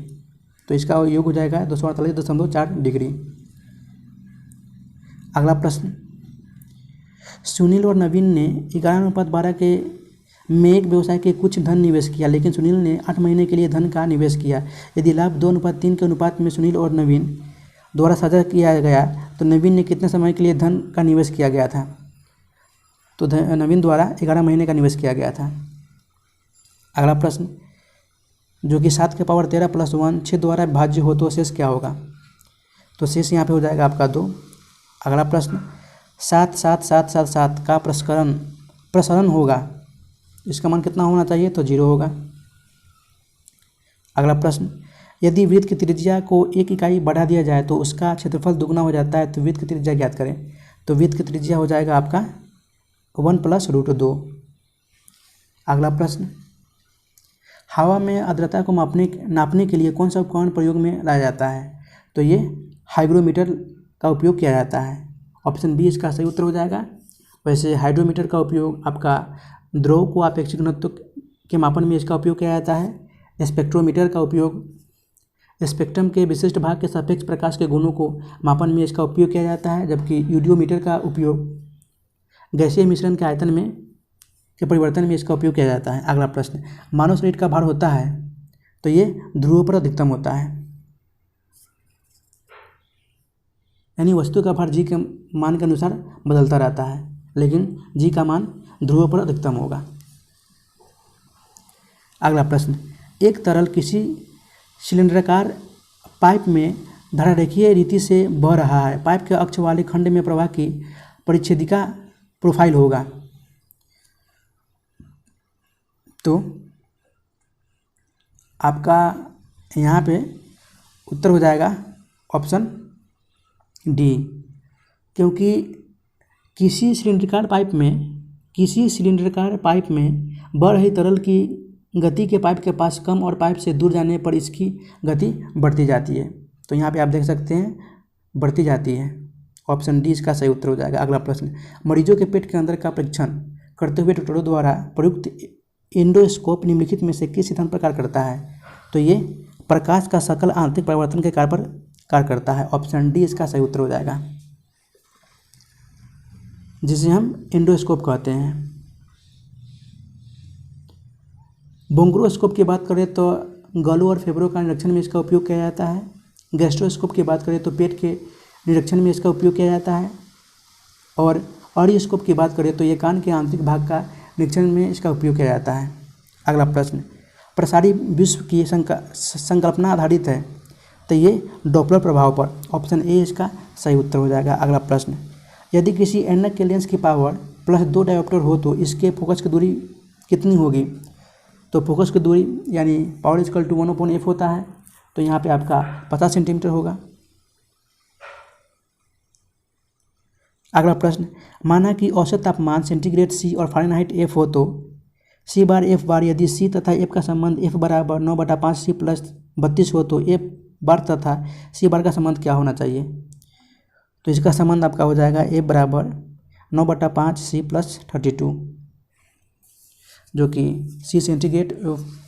तो इसका योग हो जाएगा 248.4 डिग्री। अगला प्रश्न, सुनील और नवीन ने 11:12 के में एक व्यवसाय के कुछ धन निवेश किया, लेकिन सुनील ने 8 महीने के लिए धन का निवेश किया। यदि लाभ 2:3 के अनुपात में सुनील और नवीन द्वारा साझा किया गया तो नवीन ने कितने समय के लिए धन का निवेश किया गया था? तो नवीन द्वारा 11 महीने का निवेश किया गया था। अगला प्रश्न, जो कि 7 के पावर 13 + 1 6 द्वारा भाज्य हो तो शेष क्या होगा? तो शेष यहाँ पे हो जाएगा आपका 2। अगला प्रश्न, 7 7 7 7 7 का प्रसरण होगा, इसका मान कितना होना चाहिए? तो 0 होगा। अगला प्रश्न, यदि वृत्त की त्रिज्या को 1 इकाई बढ़ा दिया जाए तो उसका क्षेत्रफल दुगना हो जाता है, तो वृत्त की त्रिज्या ज्ञात करें। तो वृत्त की त्रिज्या हो जाएगा आपका 1 + √2। अगला प्रश्न, हवा में आर्द्रता को नापने के लिए कौन सा उपकरण प्रयोग में लाया जाता है? तो ये हाइग्रोमीटर का उपयोग किया जाता है। ऑप्शन बी इसका सही उत्तर हो जाएगा। वैसे हाइड्रोमीटर का उपयोग आपका द्रव को आपेक्षिक घनत्व के मापन में इसका उपयोग किया जाता है। स्पेक्ट्रोमीटर का उपयोग स्पेक्ट्रम के विशिष्ट भाग के सापेक्ष प्रकाश के गुणों को मापन में इसका उपयोग किया जाता है, जबकि यूडियोमीटर का उपयोग गैसीय मिश्रण के आयतन में के परिवर्तन में इसका उपयोग किया जाता है। अगला प्रश्न, मानव शरीर का भार होता है, तो ये ध्रुवों पर अधिकतम होता है, यानी वस्तु का भार जी के मान के अनुसार बदलता रहता है, लेकिन जी का मान ध्रुवों पर अधिकतम होगा। अगला प्रश्न, एक तरल किसी सिलेंडराकार पाइप में धारारेखीय रीति से बह रहा है। पाइप के अक्ष वाले खंड में प्रवाह की परिच्छेदिका प्रोफाइल होगा। तो आपका यहाँ पे उत्तर हो जाएगा ऑप्शन डी, क्योंकि किसी सिलेंडराकार पाइप में बह रही तरल की गति के पाइप के पास कम और पाइप से दूर जाने पर इसकी गति बढ़ती जाती है। तो यहाँ पे आप देख सकते हैं बढ़ती जाती है। ऑप्शन डी इसका सही उत्तर हो जाएगा। अगला प्रश्न, मरीजों के पेट के अंदर का परीक्षण करते हुए डॉक्टरों द्वारा प्रयुक्त एंडोस्कोप निम्नलिखित में से किस सिद्धांत पर कार्य करता है? तो ये प्रकाश का सकल आंतरिक परिवर्तन के कार्य पर कार्य करता है। ऑप्शन डी इसका सही उत्तर हो जाएगा, जिसे हम एंडोस्कोप कहते हैं। बोंगोस्कोप की बात करें तो गलों और फेफड़ों का निरीक्षण में इसका उपयोग किया जाता है। गैस्ट्रोस्कोप की बात करें तो पेट के निरीक्षण में इसका उपयोग किया जाता है। और ऑडियोस्कोप की बात करें तो ये कान के आंतरिक भाग का निरीक्षण में इसका उपयोग किया जाता है। अगला प्रश्न, प्रसारी विश्व की संकल्पना आधारित है, तो ये डॉपलर प्रभाव पर। ऑप्शन ए इसका सही उत्तर हो जाएगा। अगला प्रश्न, यदि किसी ऐनक के लेंस की पावर +2 डायोप्टर हो तो इसके फोकस की दूरी कितनी होगी? तो फोकस की दूरी यानी पावर इक्वल टू 1/f होता है, तो यहाँ पे आपका 50 सेंटीमीटर होगा। अगला प्रश्न, माना कि औसत तापमान सेंटीग्रेड C और फ़ारेनहाइट F हो तो C बार F बार यदि C तथा F का संबंध F बराबर 9/5 C + 32 हो तो F बार तथा C बार का संबंध क्या होना चाहिए? तो इसका संबंध आपका हो जाएगा F बराबर 9/5 C + 32, जो कि C सेंटीग्रेड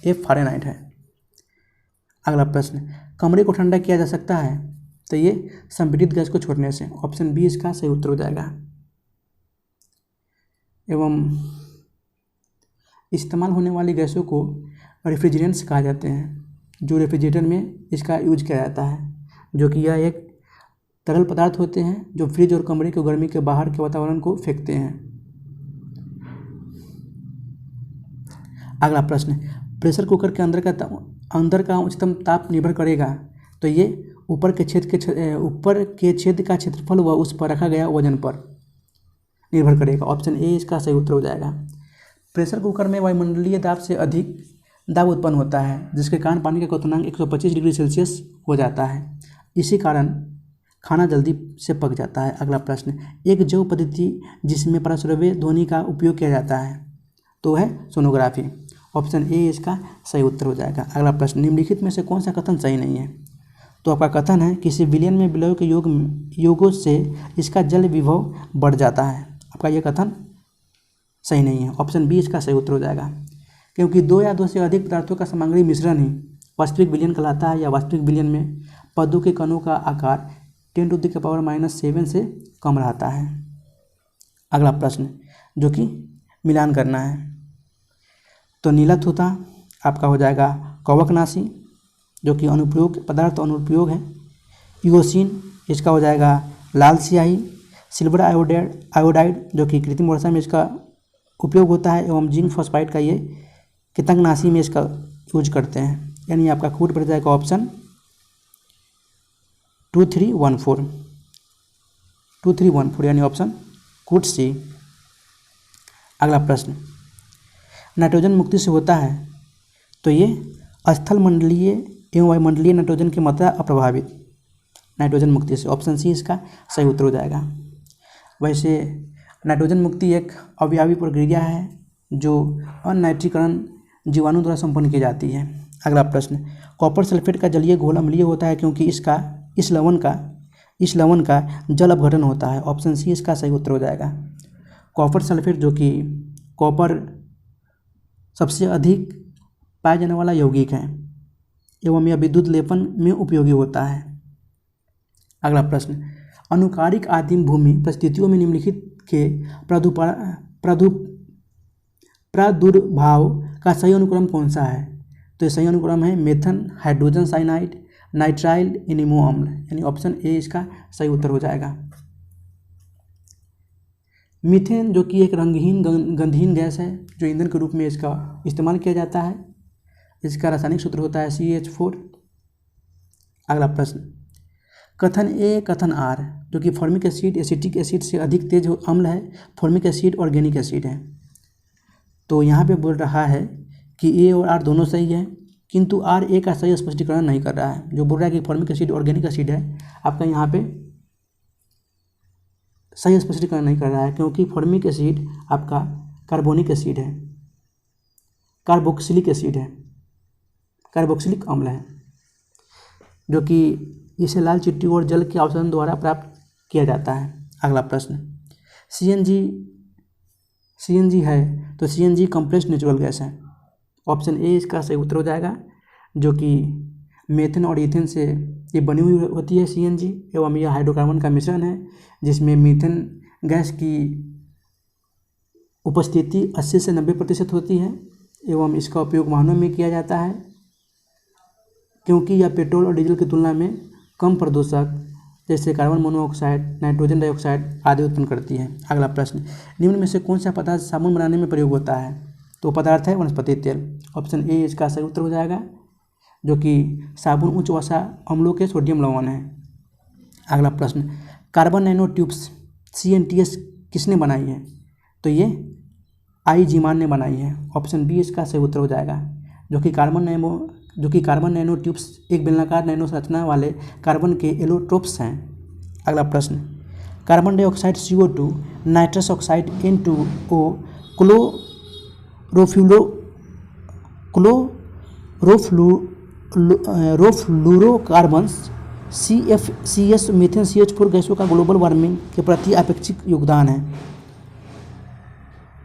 F फ़ारेनहाइट है। अगला प्रश्न, कमरे को ठंडा किया जा सकता है, तो ये संपीड़ित गैस को छोड़ने से। ऑप्शन बी इसका सही उत्तर हो जाएगा। एवं इस्तेमाल होने वाली गैसों को रेफ्रिजरेंट्स कहा जाते हैं, जो रेफ्रिजरेटर में इसका यूज किया जाता है, जो कि यह एक तरल पदार्थ होते हैं जो फ्रिज और कमरे की गर्मी के बाहर के वातावरण को फेंकते हैं। अगला प्रश्न, प्रेशर कुकर के अंदर का उच्चतम ताप निर्भर करेगा, तो ये ऊपर के छेद का क्षेत्रफल व उस पर रखा गया वजन पर निर्भर करेगा। ऑप्शन ए इसका सही उत्तर हो जाएगा। प्रेशर कुकर में वायुमंडलीय दाब से अधिक दाब उत्पन्न होता है, जिसके कारण पानी का क्वथनांक 125 डिग्री सेल्सियस हो जाता है। इसी कारण खाना जल्दी से पक जाता है। अगला प्रश्न, एक जैव पद्धति जिसमें पराश्रव्य ध्वनि का उपयोग किया जाता है तो है सोनोग्राफी। ऑप्शन ए इसका सही उत्तर हो जाएगा। अगला प्रश्न, निम्नलिखित में से कौन सा कथन सही नहीं है? तो आपका कथन है, किसी विलयन में विलय के योगों से इसका जल विभव बढ़ जाता है। आपका यह कथन सही नहीं है। ऑप्शन बी इसका सही उत्तर हो जाएगा, क्योंकि 2 या 2 से अधिक पदार्थों का सामग्री मिश्रण ही वास्तविक विलयन कहलाता है, या वास्तविक विलयन में पदों के कणों का आकार 10⁻⁻7 से कम रहता है। अगला प्रश्न, जो कि मिलान करना है, तो नीला थूथा आपका हो जाएगा कवकनाशी, जो कि अनुप्रयोग पदार्थ अनुप्रयोग है। यूओसिन इसका हो जाएगा लाल स्याही। सिल्वर आयोडाइड जो कि कृत्रिम वर्षा में इसका उपयोग होता है, एवं जिंक फॉस्फाइड का ये कृतंगनाशी में इसका यूज करते हैं। यानी आपका कूट बढ़ जाएगा ऑप्शन 2314 यानी ऑप्शन कूट सी। अगला प्रश्न, नाइट्रोजन मुक्ति से होता है, तो ये स्थल मंडलीय एवं वायुमंडलीय नाइट्रोजन की मात्रा अप्रभावित नाइट्रोजन मुक्ति से। ऑप्शन सी इसका सही उत्तर हो जाएगा। वैसे नाइट्रोजन मुक्ति एक अवयवी प्रक्रिया है जो अनाइट्रीकरण जीवाणु द्वारा संपन्न की जाती है। अगला प्रश्न, कॉपर सल्फेट का जलीय घोल अम्लीय होता है क्योंकि इस लवण का जल अपघटन होता है। ऑप्शन सी इसका सही उत्तर हो जाएगा। कॉपर सल्फेट जो कि कॉपर सबसे अधिक पाया जाने वाला यौगिक है एवं यह विद्युत लेपन में उपयोगी होता है। अगला प्रश्न, अनुकारिक आदिम भूमि परिस्थितियों में निम्नलिखित के प्रादुर्भाव का सही अनुक्रम कौन सा है? तो ये सही अनुक्रम है मेथन हाइड्रोजन साइनाइड नाइट्राइल एनिमो अम्ल, यानी ऑप्शन ए इसका सही उत्तर हो जाएगा। मीथेन जो कि एक रंगहीन गंधहीन गैस है, जो ईंधन के रूप में इसका इस्तेमाल किया जाता है। इसका रासायनिक सूत्र होता है CH4। अगला प्रश्न, कथन ए कथन आर जो कि फॉर्मिक एसिड एसिटिक एसिड से अधिक तेज अम्ल है, फॉर्मिक एसिड ऑर्गेनिक एसिड है। तो यहाँ पे बोल रहा है कि ए और आर दोनों सही है, किंतु आर ए का सही स्पष्टीकरण नहीं कर रहा है। जो बोल रहा है कि फॉर्मिक एसिड ऑर्गेनिक एसिड है, आपका यहाँ पे सही स्पष्टीकरण नहीं कर रहा है, क्योंकि फॉर्मिक एसिड आपका कार्बोनिक एसिड है, कार्बोक्सिलिक एसिड है, कार्बोक्सिलिक अम्ल है, जो कि इसे लाल चिट्टी और जल के अवशोषण द्वारा प्राप्त किया जाता है। अगला प्रश्न, सीएनजी है तो सीएनजी कंप्रेस्ड नेचुरल गैस है। ऑप्शन ए इसका सही उत्तर हो जाएगा, जो कि मेथेन और ईथेन से ये बनी हुई होती है सीएनजी, एवं यह हाइड्रोकार्बन का मिश्रण है जिसमें मीथेन गैस की उपस्थिति 80 से 90% होती है, एवं इसका उपयोग वाहनों में किया जाता है क्योंकि यह पेट्रोल और डीजल की तुलना में कम प्रदूषक जैसे कार्बन मोनोऑक्साइड, नाइट्रोजन डाइऑक्साइड आदि उत्पन्न करती है। अगला प्रश्न, निम्न में से कौन सा पदार्थ साबुन बनाने में प्रयोग होता है? तो पदार्थ है वनस्पति तेल। ऑप्शन ए इसका सही उत्तर हो जाएगा, जो कि साबुन उच्च वसा अम्लों के सोडियम लवण है। अगला प्रश्न, कार्बन नैनो ट्यूब्स CNTS किसने बनाई है? तो ये आई जीमान ने बनाई है। ऑप्शन बी इसका सही उत्तर हो जाएगा, जो कि कार्बन नैनो ट्यूब्स एक बेलनाकार नैनो संरचना वाले कार्बन के एलोट्रोप्स हैं। अगला प्रश्न, carbon dioxide CO2, nitrous oxide N2O, chlorofluorocarbons CFCS, methane CH4 गैसों का ग्लोबल वार्मिंग के प्रति अपेक्षित योगदान है।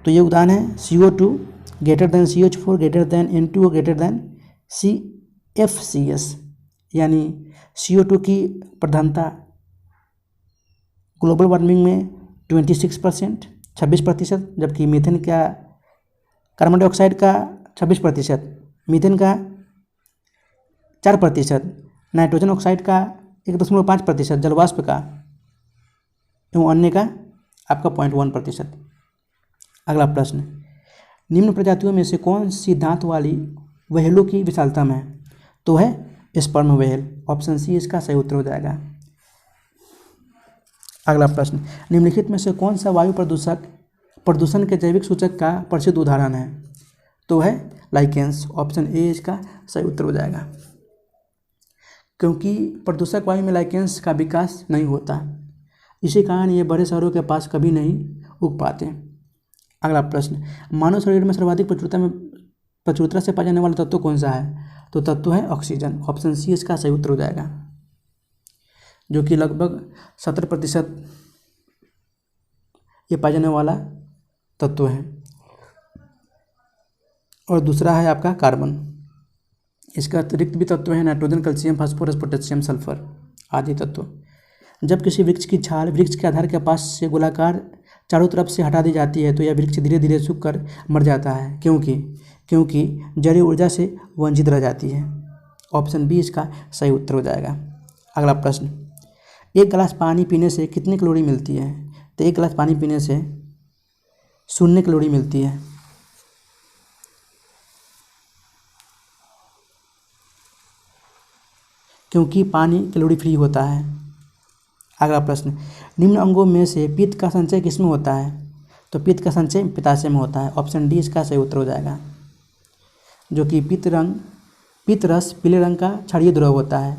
तो योगदान है CO2 greater than CH4 greater than N2O greater than CFCS, यानी CO2 की प्रधानता ग्लोबल वार्मिंग में 26%, जबकि मीथेन का कार्बन डाइऑक्साइड का 26%, मीथेन का 4%, नाइट्रोजन ऑक्साइड का 1.5% जलवाष्प का, एवं अन्य का आपका 0.1%। अगला प्रश्न, निम्न प्रजातियों में से कौन सी दांत वाली व्हेलों की विशालतम है? तो है स्पर्म व्हेल। ऑप्शन सी इसका सही उत्तर हो जाएगा। अगला प्रश्न, निम्नलिखित में से कौन सा वायु प्रदूषण के जैविक सूचक का प्रसिद्ध उदाहरण है? तो है लाइकेंस। ऑप्शन ए इसका सही उत्तर हो जाएगा, क्योंकि प्रदूषक वायु में लाइकेंस का विकास नहीं होता, इसी कारण ये बड़े शहरों के पास कभी नहीं उग पाते। अगला प्रश्न, मानव शरीर में सर्वाधिक प्रचुरता से पाया जाने वाला तत्व कौन सा है? तो तत्व है ऑक्सीजन। ऑप्शन सी इसका सही उत्तर हो जाएगा, जो कि लगभग 70% ये पाया जाने वाला तत्व है। और दूसरा है आपका कार्बन। इसका अतिरिक्त भी तत्व है nitrogen, calcium, phosphorus, potassium, sulphur आदि तत्व। जब किसी वृक्ष की छाल वृक्ष के आधार के पास से गोलाकार चारों तरफ से हटा दी जाती है तो यह वृक्ष धीरे धीरे सूख कर मर जाता है, क्योंकि जड़ी ऊर्जा से वंचित रह जाती है। ऑप्शन बी इसका सही उत्तर हो जाएगा। अगला प्रश्न, एक गिलास पानी पीने से कितनी कैलोरी मिलती है? तो एक गिलास पानी पीने से 0 कैलोरी मिलती है। क्योंकि पानी कैलोरी फ्री होता है। अगला प्रश्न, निम्न अंगों में से पित्त का संचय किसमें होता है? तो पित्त का संचय पित्ताशय में होता है। ऑप्शन डी इसका सही उत्तर हो जाएगा, जो कि पित्त रस पीले रंग का क्षारीय द्रव होता है,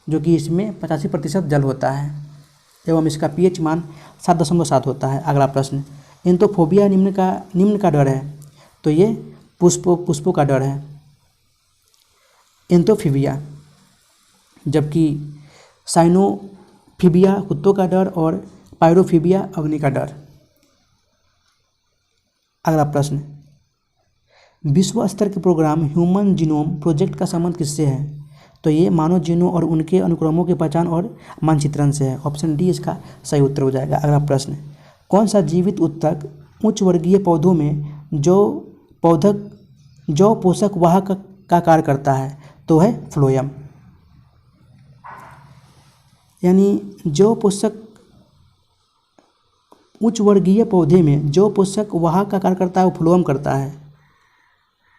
जो कि इसमें 85% जल होता है, एवं इसका pH मान 7.7 होता है। अगला प्रश्न, एंथोफोबिया निम्न का डर है? तो ये पुष्पों का डर है, एंथोफिबिया, जबकि साइनोफिबिया कुत्तों का डर और पायरोफिबिया अग्नि का डर। अगला प्रश्न, विश्व स्तर के प्रोग्राम ह्यूमन जीनोम प्रोजेक्ट का संबंध किससे है? तो ये मानव जीनों और उनके अनुक्रमों की पहचान और मानचित्रण से है। ऑप्शन डी इसका सही उत्तर हो जाएगा। अगला प्रश्न, कौन सा जीवित ऊतक उच्च वर्गीय पौधों में जौ पोषक वाहक का कार्य करता है? तो है फ्लोएम, यानी जौ पोषक उच्च वर्गीय पौधे में जो पोषक वाहक का कार्य करता है वो फ्लोएम करता है,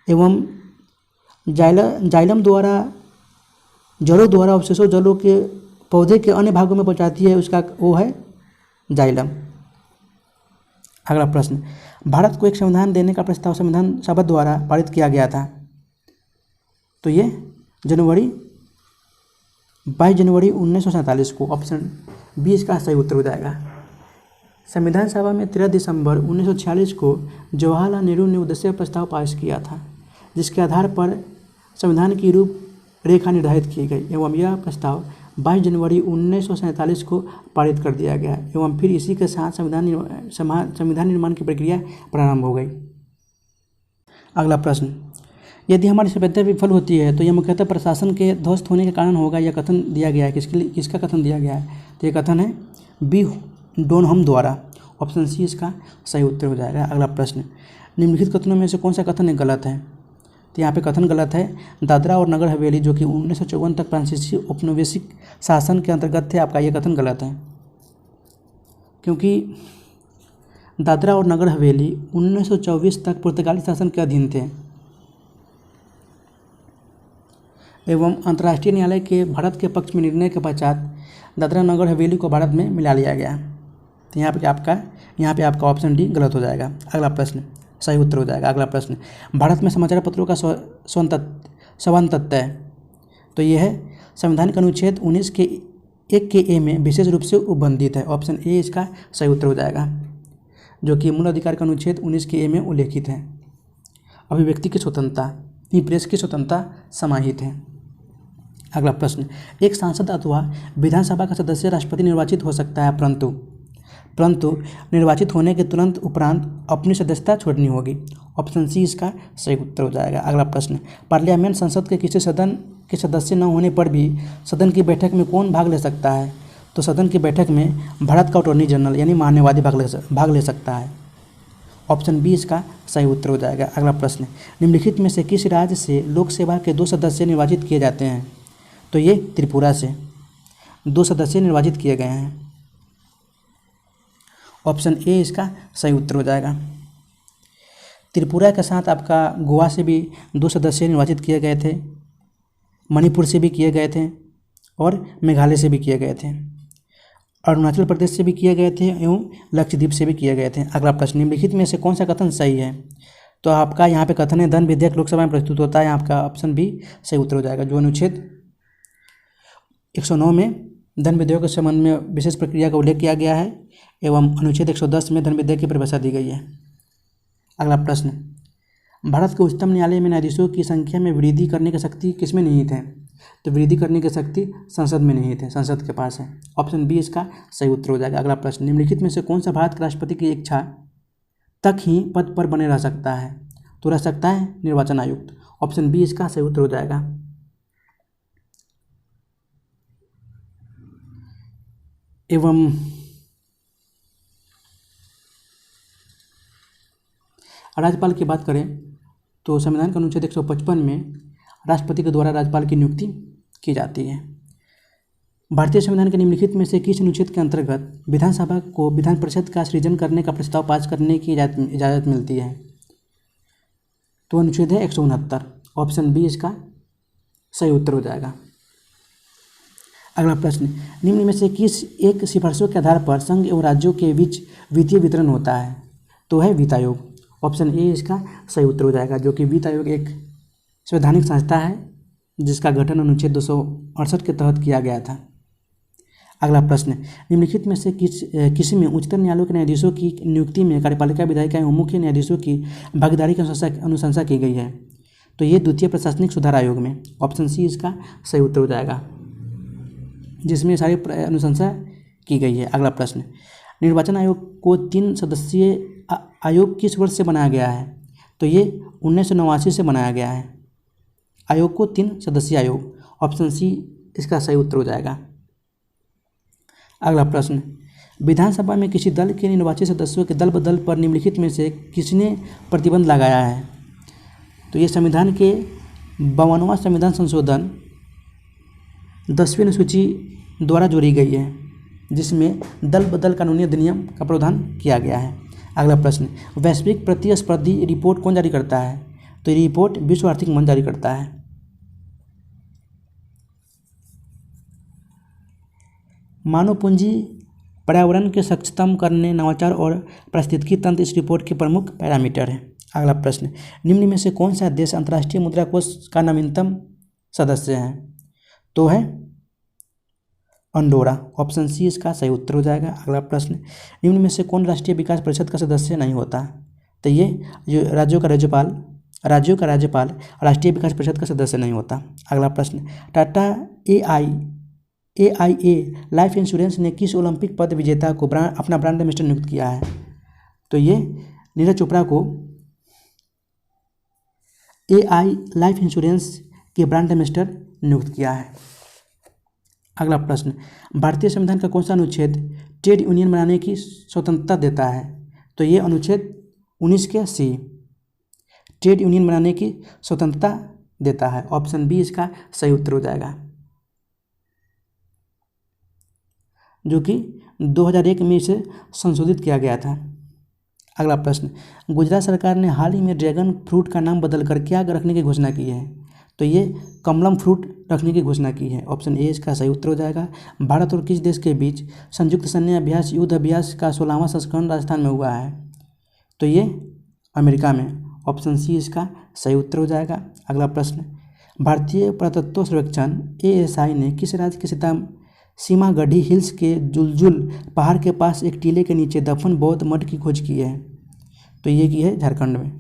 एवं जाइलम द्वारा जड़ों द्वारा अवशेषों जलों के पौधे के अन्य भागों में पहुंचाती है, उसका वो है जाइलम। अगला प्रश्न, भारत को एक संविधान देने का प्रस्ताव संविधान सभा द्वारा पारित किया गया था? तो ये 22 जनवरी 1947 को। ऑप्शन बी इसका सही उत्तर हो जाएगा। संविधान सभा में 13 दिसंबर 1946 को जवाहरलाल नेहरू ने उद्देश्य प्रस्ताव पास किया था, जिसके आधार पर संविधान की रूपरेखा निर्धारित की गई, एवं यह प्रस्ताव 22 जनवरी 1947 को पारित कर दिया गया एवं फिर इसी के साथ संविधान निर्माण की प्रक्रिया प्रारंभ हो गई। अगला प्रश्न, यदि हमारी सभ्यता विफल होती है तो यह मुख्यतः प्रशासन के ध्वस्त होने के कारण होगा। यह कथन दिया गया है, किसका कथन दिया गया है? तो यह कथन है बी डोनहम द्वारा। ऑप्शन सी इसका सही उत्तर हो जाएगा। अगला प्रश्न, निम्नलिखित कथनों में से कौन सा कथन गलत है? तो यहाँ पे कथन गलत है, दादरा और नगर हवेली जो कि 1954 तक फ्रांसीसी औपनिवेशिक शासन के अंतर्गत थे, आपका यह कथन गलत है, क्योंकि दादरा और नगर हवेली 1924 तक पुर्तगाली शासन के अधीन थे एवं अंतर्राष्ट्रीय न्यायालय के भारत के पक्ष में निर्णय के पश्चात दादरा नगर हवेली को भारत में मिला लिया गया। तो यहाँ पे आपका ऑप्शन डी गलत हो जाएगा। अगला प्रश्न सही उत्तर हो जाएगा। अगला प्रश्न, भारत में समाचार पत्रों का संबंध तथ्य है। तो यह है संवैधानिक अनुच्छेद 19 के 1 के ए में विशेष रूप से उपबंधित है। ऑप्शन ए इसका सही उत्तर हो जाएगा, जो कि मूल अधिकार का अनुच्छेद 19 के ए में उल्लेखित है। अभिव्यक्ति की स्वतंत्रता, प्रेस की स्वतंत्रता समाहित है। अगला प्रश्न, एक सांसद अथवा विधानसभा का सदस्य राष्ट्रपति निर्वाचित हो सकता है, परंतु निर्वाचित होने के तुरंत उपरांत अपनी सदस्यता छोड़नी होगी। ऑप्शन सी इसका सही उत्तर हो जाएगा। अगला प्रश्न, पार्लियामेंट संसद के किसी सदन के सदस्य न होने पर भी सदन की बैठक में कौन भाग ले सकता है? तो सदन की बैठक में भारत का अटॉर्नी जनरल यानी महान्यायवादी भाग ले सकता है। ऑप्शन बी इसका सही उत्तर हो जाएगा। अगला प्रश्न, निम्नलिखित में से किस राज्य से लोकसभा के 2 सदस्य निर्वाचित किए जाते हैं? तो ये त्रिपुरा से 2 सदस्य निर्वाचित किए गए हैं। ऑप्शन ए इसका सही उत्तर हो जाएगा। त्रिपुरा के साथ आपका गोवा से भी 2 सदस्य निर्वाचित किए गए थे, मणिपुर से भी किए गए थे और मेघालय से भी किए गए थे, अरुणाचल प्रदेश से भी किए गए थे एवं लक्षद्वीप से भी किए गए थे। अगला प्रश्न, निम्नलिखित में से कौन सा कथन सही है? तो आपका यहाँ पे कथन है धन विधेयक लोकसभा में प्रस्तुत होता है। आपका ऑप्शन बी सही उत्तर हो जाएगा, जो अनुच्छेद 109 में धन विधेयक के संबंध में विशेष प्रक्रिया का उल्लेख किया गया है एवं अनुच्छेद 110 में धन विधेयक की परिभाषा दी गई है। अगला प्रश्न, भारत के उच्चतम न्यायालय में न्यायाधीशों की संख्या में वृद्धि करने की शक्ति किसमें निहित है? तो वृद्धि करने की शक्ति संसद में निहित है, संसद के पास है। ऑप्शन बी इसका सही उत्तर हो जाएगा। अगला प्रश्न, निम्नलिखित में से कौन सा भारत के राष्ट्रपति की इच्छा तक ही पद पर बने रह सकता है? तो रह सकता है निर्वाचन आयुक्त। ऑप्शन बी इसका सही उत्तर हो जाएगा। एवं राज्यपाल की बात करें तो संविधान के अनुच्छेद 155 में राष्ट्रपति के द्वारा राज्यपाल की नियुक्ति की जाती है। भारतीय संविधान के निम्नलिखित में से किस अनुच्छेद के अंतर्गत विधानसभा को विधान परिषद का सृजन करने का प्रस्ताव पास करने की इजाज़त मिलती है? तो अनुच्छेद है 169। ऑप्शन बी इसका सही उत्तर हो जाएगा। अगला प्रश्न, निम्न में से किस एक सिफारिशों के आधार पर संघ एवं राज्यों के बीच वित्तीय वितरण होता है? तो है वित्त आयोग। ऑप्शन ए इसका सही उत्तर हो जाएगा, जो कि वित्त आयोग एक संवैधानिक संस्था है जिसका गठन अनुच्छेद 268 के तहत किया गया था। अगला प्रश्न, निम्नलिखित में से किसी में उच्चतम न्यायालय के न्यायाधीशों की नियुक्ति में कार्यपालिका विधायिका एवं मुख्य न्यायाधीशों की भागीदारी की अनुशंसा की गई है? तो ये द्वितीय प्रशासनिक सुधार आयोग में। ऑप्शन सी इसका सही उत्तर हो जाएगा, जिसमें सारी अनुशंसा की गई है। अगला प्रश्न, निर्वाचन आयोग को 3 सदस्यीय आयोग किस वर्ष से बनाया गया है? तो ये 1989 से बनाया गया है आयोग को 3 सदस्यीय आयोग। ऑप्शन सी इसका सही उत्तर हो जाएगा। अगला प्रश्न, विधानसभा में किसी दल के निर्वाचित सदस्यों के दल बदल पर निम्नलिखित में से किसने प्रतिबंध लगाया है? तो ये संविधान के 52वां संविधान संशोधन 10वीं अनुसूची द्वारा जोड़ी गई है, जिसमें दल बदल कानूनी अधिनियम का प्रावधान किया गया है। अगला प्रश्न, वैश्विक प्रतिस्पर्धी रिपोर्ट कौन जारी करता है? तो ये रिपोर्ट विश्व आर्थिक मंच जारी करता है। मानव पूंजी पर्यावरण के सक्षम करने, नवाचार और पारिस्थितिकी तंत्र इस रिपोर्ट के प्रमुख पैरामीटर हैं। अगला प्रश्न, निम्न में से कौन सा देश अंतर्राष्ट्रीय मुद्रा कोष का नवीनतम सदस्य है? तो है अंडोरा। ऑप्शन सी इसका सही उत्तर हो जाएगा। अगला प्रश्न, निम्न में से कौन राष्ट्रीय विकास परिषद का सदस्य नहीं होता? तो ये जो राज्यों का राज्यपाल राष्ट्रीय विकास परिषद का सदस्य नहीं होता। अगला प्रश्न, Tata AI AIA life insurance ने किस ओलंपिक पद विजेता को अपना ब्रांड एम्बेसडर नियुक्त किया है? तो ये नीरज चोपड़ा को AI लाइफ इंश्योरेंस के ब्रांड एम्बेसडर नियुक्त किया है। अगला प्रश्न, भारतीय संविधान का कौन सा अनुच्छेद ट्रेड यूनियन बनाने की स्वतंत्रता देता है? तो ये अनुच्छेद 19 के C ट्रेड यूनियन बनाने की स्वतंत्रता देता है। ऑप्शन बी इसका सही उत्तर हो जाएगा, जो कि 2001 में इसे संशोधित किया गया था। अगला प्रश्न, गुजरात सरकार ने हाल ही में ड्रैगन फ्रूट का नाम बदलकर क्या रखने की घोषणा की है? तो ये कमलम फ्रूट रखने की घोषणा की है। ऑप्शन ए इसका सही उत्तर हो जाएगा। भारत और किस देश के बीच संयुक्त सैन्य अभ्यास युद्ध अभ्यास का 16वां संस्करण राजस्थान में हुआ है? तो ये अमेरिका में। ऑप्शन सी इसका सही उत्तर हो जाएगा। अगला प्रश्न, भारतीय पुरातत्व सर्वेक्षण ASI ने किस राज्य के सीमागढ़ी हिल्स के जुलजुल पहाड़ के पास एक टीले के नीचे दफन बौद्ध मठ की खोज की है? तो ये की है झारखंड में।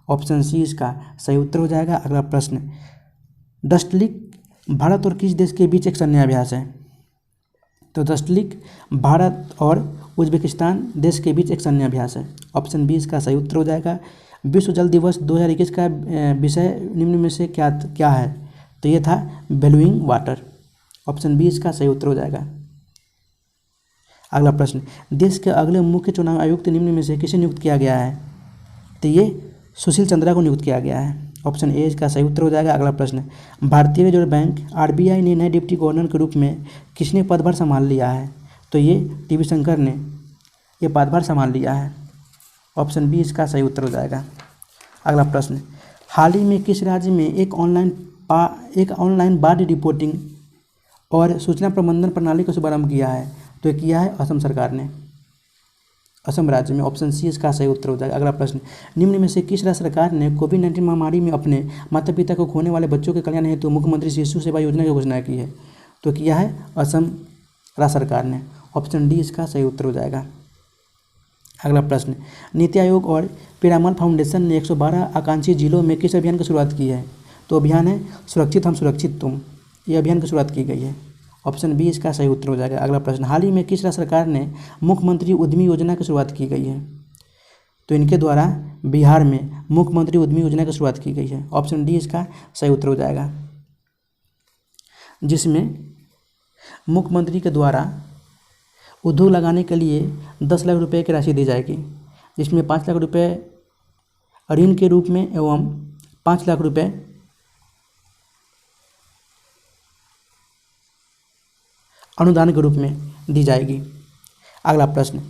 ऑप्शन सी इसका सही उत्तर हो जाएगा। अगला प्रश्न, डस्टलिक भारत और किस देश के बीच एक सैन्य अभ्यास है? तो डस्टलिक भारत और उज्बेकिस्तान देश के बीच एक सैन्य अभ्यास है। ऑप्शन बी इसका सही उत्तर हो जाएगा। विश्व जल दिवस 2021 का विषय निम्न में से क्या है? तो ये था वैल्यूइंग वाटर। ऑप्शन बी इसका सही उत्तर हो जाएगा। अगला प्रश्न, देश के अगले मुख्य चुनाव आयुक्त निम्न में से किसे नियुक्त किया गया है? तो ये सुशील चंद्रा को नियुक्त किया गया है। ऑप्शन ए इसका सही उत्तर हो जाएगा। अगला प्रश्न, भारतीय रिजर्व बैंक RBI ने नए डिप्टी गवर्नर के रूप में किसने पदभार संभाल लिया है? तो ये TB शंकर ने ये पदभार संभाल लिया है। ऑप्शन बी इसका सही उत्तर हो जाएगा। अगला प्रश्न, हाल ही में किस राज्य में एक ऑनलाइन बाढ़ रिपोर्टिंग और सूचना प्रबंधन प्रणाली का शुभारंभ किया है? तो किया है असम सरकार ने, असम राज्य में। ऑप्शन सी इसका सही उत्तर हो जाएगा। अगला प्रश्न, निम्न में से किस राज्य सरकार ने कोविड-19 महामारी में अपने माता पिता को खोने वाले बच्चों के कल्याण हेतु मुख्यमंत्री शिशु सेवा योजना की घोषणा की है? तो किया है असम राज्य सरकार ने। ऑप्शन डी इसका सही उत्तर हो जाएगा। अगला प्रश्न, नीति आयोग और पीरामल फाउंडेशन ने 112 आकांक्षी जिलों में किस अभियान की शुरुआत की है? तो अभियान है सुरक्षित हम सुरक्षित तुम, ये अभियान की शुरुआत की गई है। ऑप्शन बी इसका सही उत्तर हो जाएगा। अगला प्रश्न, हाल ही में किस राज्य सरकार ने मुख्यमंत्री उद्यमी योजना की शुरुआत की गई है? तो इनके द्वारा बिहार में मुख्यमंत्री उद्यमी योजना की शुरुआत की गई है। ऑप्शन डी इसका सही उत्तर हो जाएगा, जिसमें मुख्यमंत्री के द्वारा उद्योग लगाने के लिए 10 लाख रुपए की राशि दी जाएगी, जिसमें 5 लाख रुपए ऋण के रूप में एवं 5 लाख रुपए अनुदान के रूप में दी जाएगी। अगला प्रश्न,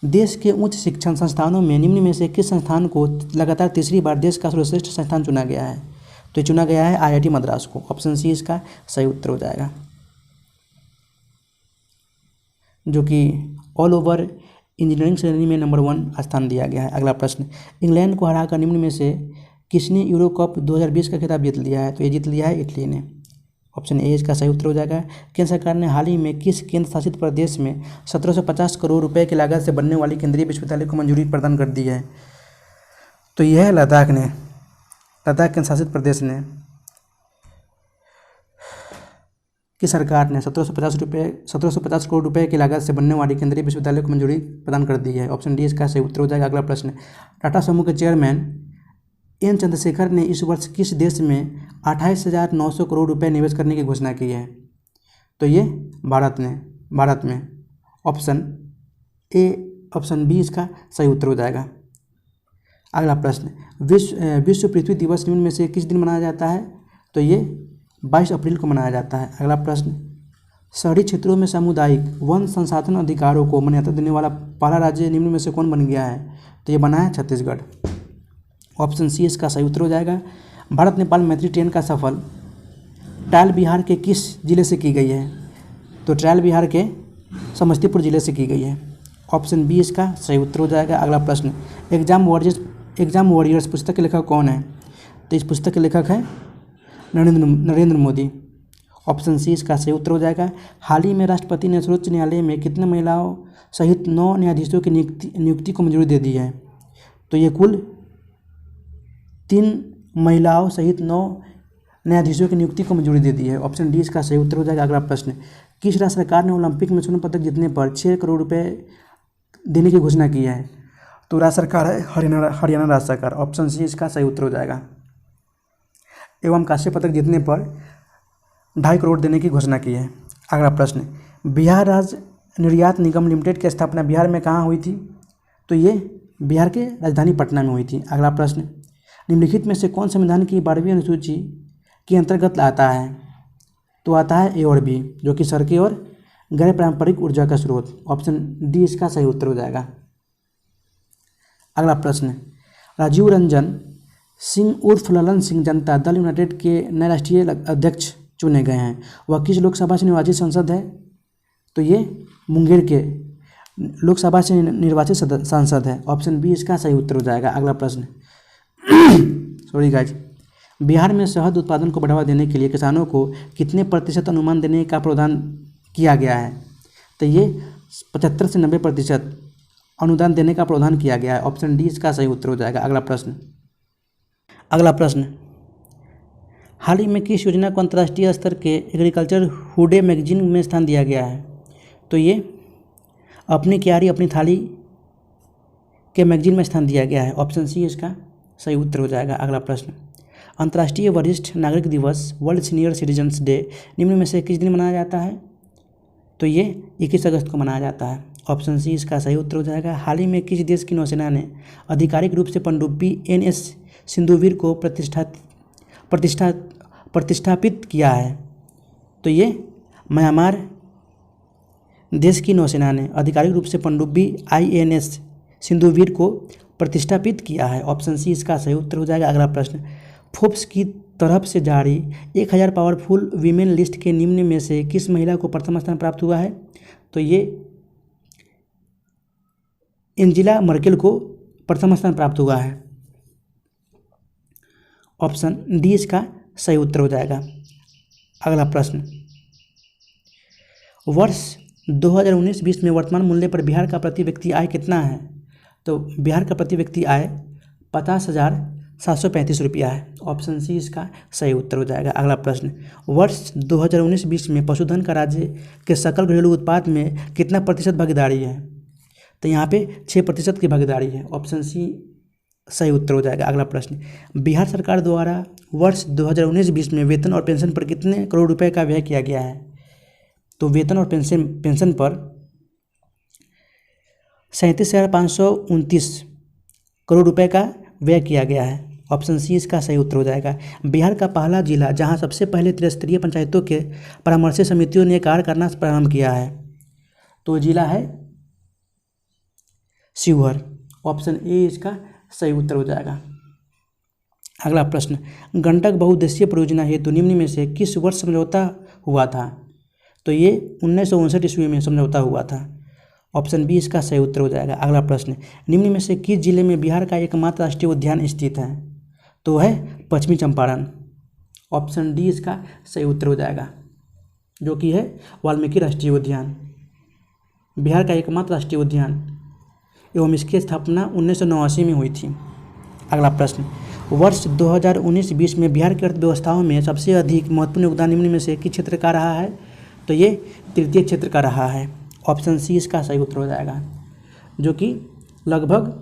देश के उच्च शिक्षण संस्थानों में निम्न में से किस संस्थान को लगातार तीसरी बार देश का सर्वश्रेष्ठ संस्थान चुना गया है? तो चुना गया है IIT मद्रास को। ऑप्शन सी इसका सही उत्तर हो जाएगा, जो कि ऑल ओवर इंजीनियरिंग श्रेणी में नंबर 1 स्थान दिया गया है। अगला प्रश्न, इंग्लैंड को हराकर निम्न में से किसने यूरो कप 2020 का खिताब जीत लिया है? तो ये जीत लिया है इटली ने। ऑप्शन ए इसका सही उत्तर हो जाएगा। केंद्र सरकार ने हाल ही में किस केंद्र शासित प्रदेश में 1750 करोड़ रुपए की लागत से बनने वाली केंद्रीय विश्वविद्यालय को मंजूरी प्रदान कर दी है? तो यह है लद्दाख ने, लद्दाख केंद्र शासित प्रदेश ने की सरकार ने 1750 करोड़ रुपए की लागत से बनने वाली केंद्रीय विश्वविद्यालय को मंजूरी प्रदान कर दी है। ऑप्शन डी इसका सही उत्तर हो जाएगा। अगला प्रश्न, टाटा समूह के चेयरमैन एन चंद्रशेखर ने इस वर्ष किस देश में 28,900 करोड़ रुपए निवेश करने की घोषणा की है? तो ये भारत में। ऑप्शन बी इसका सही उत्तर हो जाएगा। अगला प्रश्न, विश्व पृथ्वी दिवस निम्न में से किस दिन मनाया जाता है? तो ये 22 अप्रैल को मनाया जाता है। अगला प्रश्न, शहरी क्षेत्रों में सामुदायिक वन संसाधन अधिकारों को मान्यता देने वाला पहला राज्य निम्न में से कौन बन गया है? तो ये बना है छत्तीसगढ़। ऑप्शन सी इसका सही उत्तर हो जाएगा। भारत नेपाल मैत्री ट्रेन का सफल ट्रायल बिहार के किस जिले से की गई है? तो ट्रायल बिहार के समस्तीपुर जिले से की गई है। ऑप्शन बी इसका सही उत्तर हो जाएगा। अगला प्रश्न, एग्जाम वॉरियर्स पुस्तक के लेखक कौन है? तो इस पुस्तक के लेखक है नरेंद्र मोदी। ऑप्शन सी इसका सही उत्तर हो जाएगा। हाल ही में राष्ट्रपति ने सर्वोच्च न्यायालय में कितने महिलाओं सहित 9 न्यायाधीशों की नियुक्ति को मंजूरी दे दी है? तो ये कुल 3 महिलाओं सहित 9 न्यायाधीशों की नियुक्ति को मंजूरी दे दी है। ऑप्शन डी इसका सही उत्तर हो जाएगा। अगला प्रश्न, किस राज्य सरकार ने ओलंपिक में स्वर्ण पदक जीतने पर 6 करोड़ रुपए देने की घोषणा की है? तो राज्य सरकार है हरियाणा राज्य सरकार। ऑप्शन सी इसका सही उत्तर हो जाएगा। एवं कांस्य पदक जीतने पर 2.5 करोड़ देने की घोषणा की है। अगला प्रश्न, बिहार राज्य निर्यात निगम लिमिटेड की स्थापना बिहार में कहाँ हुई थी? तो ये बिहार के राजधानी पटना में हुई थी। अगला प्रश्न, निम्नलिखित में से कौन संविधान की 12वीं अनुसूची के अंतर्गत आता है? तो आता है ए और बी, जो कि सड़कें और गैर पारंपरिक ऊर्जा का स्रोत। ऑप्शन डी इसका सही उत्तर हो जाएगा। अगला प्रश्न, राजीव रंजन सिंह उर्फ ललन सिंह जनता दल यूनाइटेड के नए राष्ट्रीय अध्यक्ष चुने गए हैं। वह किस लोकसभा से निर्वाचित सांसद है? तो ये मुंगेर के लोकसभा से निर्वाचित सांसद है। ऑप्शन बी इसका सही उत्तर हो जाएगा। अगला प्रश्न, सॉरी गाइज, बिहार में शहद उत्पादन को बढ़ावा देने के लिए किसानों को कितने प्रतिशत अनुदान देने का प्रावधान किया गया है? तो ये 75 से 90% अनुदान देने का प्रावधान किया गया है। ऑप्शन डी इसका सही उत्तर हो जाएगा। अगला प्रश्न, हाल ही में किस योजना को अंतर्राष्ट्रीय स्तर के एग्रीकल्चर हुडे मैगजीन में स्थान दिया गया है? तो ये अपनी क्यारी अपनी थाली के मैगजीन में स्थान दिया गया है। ऑप्शन सी इसका सही उत्तर हो जाएगा। अगला प्रश्न, अंतर्राष्ट्रीय वरिष्ठ नागरिक दिवस वर्ल्ड सीनियर सिटीजन्स डे निम्न में से किस दिन मनाया जाता है? तो ये 21 अगस्त को मनाया जाता है। ऑप्शन सी इसका सही उत्तर हो जाएगा। हाल ही में किस देश की नौसेना ने आधिकारिक रूप से पनडुब्बी NS सिंधुवीर को प्रतिष्ठापित किया है? तो ये म्यांमार देश की नौसेना ने आधिकारिक रूप से पनडुब्बी INS सिंधुवीर को प्रतिष्ठापित किया है। ऑप्शन सी इसका सही उत्तर हो जाएगा। अगला प्रश्न, फोर्ब्स की तरफ से जारी 1000 पावरफुल वीमेन लिस्ट के निम्न में से किस महिला को प्रथम स्थान प्राप्त हुआ है? तो ये एंजेला मर्केल को प्रथम स्थान प्राप्त हुआ है। ऑप्शन डी इसका सही उत्तर हो जाएगा। अगला प्रश्न, वर्ष 2019-20 में वर्तमान मूल्य पर बिहार का प्रति व्यक्ति आय कितना है? तो बिहार का प्रति व्यक्ति आय 50,735 रुपया है। ऑप्शन सी इसका सही उत्तर हो जाएगा। अगला प्रश्न, वर्ष 2019-20 में पशुधन का राज्य के सकल घरेलू उत्पाद में कितना प्रतिशत भागीदारी है? तो यहाँ पे 6% की भागीदारी है। ऑप्शन सी सही उत्तर हो जाएगा। अगला प्रश्न, बिहार सरकार द्वारा वर्ष 2019-20 में वेतन और पेंशन पर कितने करोड़ रुपए का व्यय किया गया है? तो वेतन और पेंशन पर 37,529 करोड़ रुपए का व्यय किया गया है। ऑप्शन सी इसका सही उत्तर हो जाएगा। बिहार का पहला जिला जहां सबसे पहले त्रिस्तरीय पंचायतों के परामर्श समितियों ने कार्य करना प्रारंभ किया है, तो जिला है शिवहर। ऑप्शन ए इसका सही उत्तर हो जाएगा। अगला प्रश्न, गंडक बहुउद्देशीय परियोजना हेतु निम्न में से किस वर्ष समझौता हुआ था? तो ये 1959 ईस्वी में समझौता हुआ था। ऑप्शन बी इसका सही उत्तर हो जाएगा। अगला प्रश्न, निम्न में से किस जिले में बिहार का एकमात्र राष्ट्रीय उद्यान स्थित है? तो है पश्चिमी चंपारण। ऑप्शन डी इसका सही उत्तर हो जाएगा, जो कि है वाल्मीकि राष्ट्रीय उद्यान, बिहार का एकमात्र राष्ट्रीय उद्यान एवं इसकी स्थापना 1989 में हुई थी। अगला प्रश्न, वर्ष 2019-20 में बिहार की अर्थव्यवस्थाओं में सबसे अधिक महत्वपूर्ण योगदान निम्न में से किस क्षेत्र का रहा है? तो ये तृतीय क्षेत्र का रहा है। ऑप्शन सी इसका सही उत्तर हो जाएगा, जो कि लगभग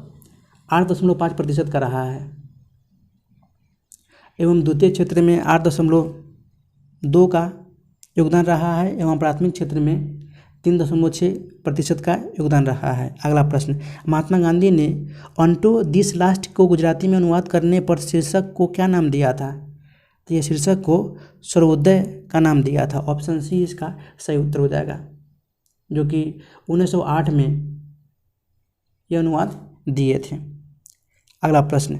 8.5% का रहा है एवं द्वितीय क्षेत्र में 8.2 का योगदान रहा है एवं प्राथमिक क्षेत्र में 3.6% का योगदान रहा है। अगला प्रश्न, महात्मा गांधी ने ऑन्टो दिस लास्ट को गुजराती में अनुवाद करने पर शीर्षक को क्या नाम दिया था? तो ये शीर्षक को सर्वोदय का नाम दिया था। ऑप्शन सी इसका सही उत्तर हो जाएगा, जो कि 1908 में ये अनुवाद दिए थे। अगला प्रश्न,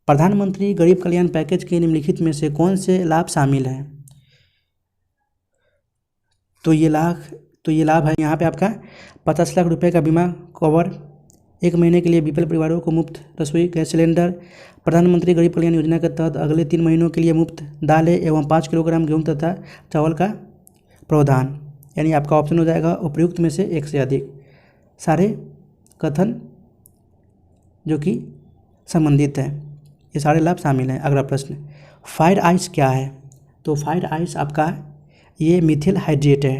प्रधानमंत्री गरीब कल्याण पैकेज के निम्नलिखित में से कौन से लाभ शामिल हैं? तो ये लाभ है यहाँ पे आपका 50 लाख रुपए का बीमा कवर, 1 महीने के लिए बीपीएल परिवारों को मुफ्त रसोई गैस सिलेंडर, प्रधानमंत्री गरीब कल्याण योजना के तहत अगले 3 महीनों के लिए मुफ्त दालें एवं 5 किलोग्राम गेहूं तथा चावल का प्रावधान। यानी आपका ऑप्शन हो जाएगा उपयुक्त में से एक से अधिक। सारे कथन जो कि संबंधित है, ये सारे लाभ शामिल हैं। अगला प्रश्न, फायर आइस क्या है? तो फायर आइस आपका ये मिथिल हाइड्रेट है,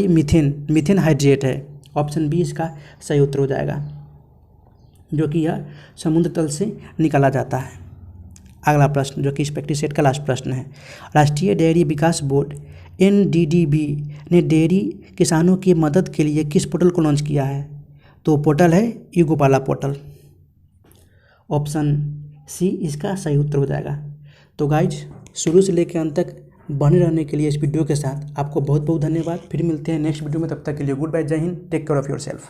मीथेन हाइड्रेट है। ऑप्शन बी इसका सही उत्तर हो जाएगा, जो कि यह समुद्र तल से निकाला जाता है। अगला प्रश्न जो कि इस प्रैक्टिस सेट का लास्ट प्रश्न है, राष्ट्रीय डेयरी विकास बोर्ड NDDB ने डेयरी किसानों की मदद के लिए किस पोर्टल को लॉन्च किया है? तो पोर्टल है ई गोपाला पोर्टल। ऑप्शन सी इसका सही उत्तर हो जाएगा। तो गाइज शुरू से लेकर अंत तक बने रहने के लिए इस वीडियो के साथ आपको बहुत बहुत धन्यवाद। फिर मिलते हैं नेक्स्ट वीडियो में, तब तक के लिए गुड बाय, जय Hind, take care of your self.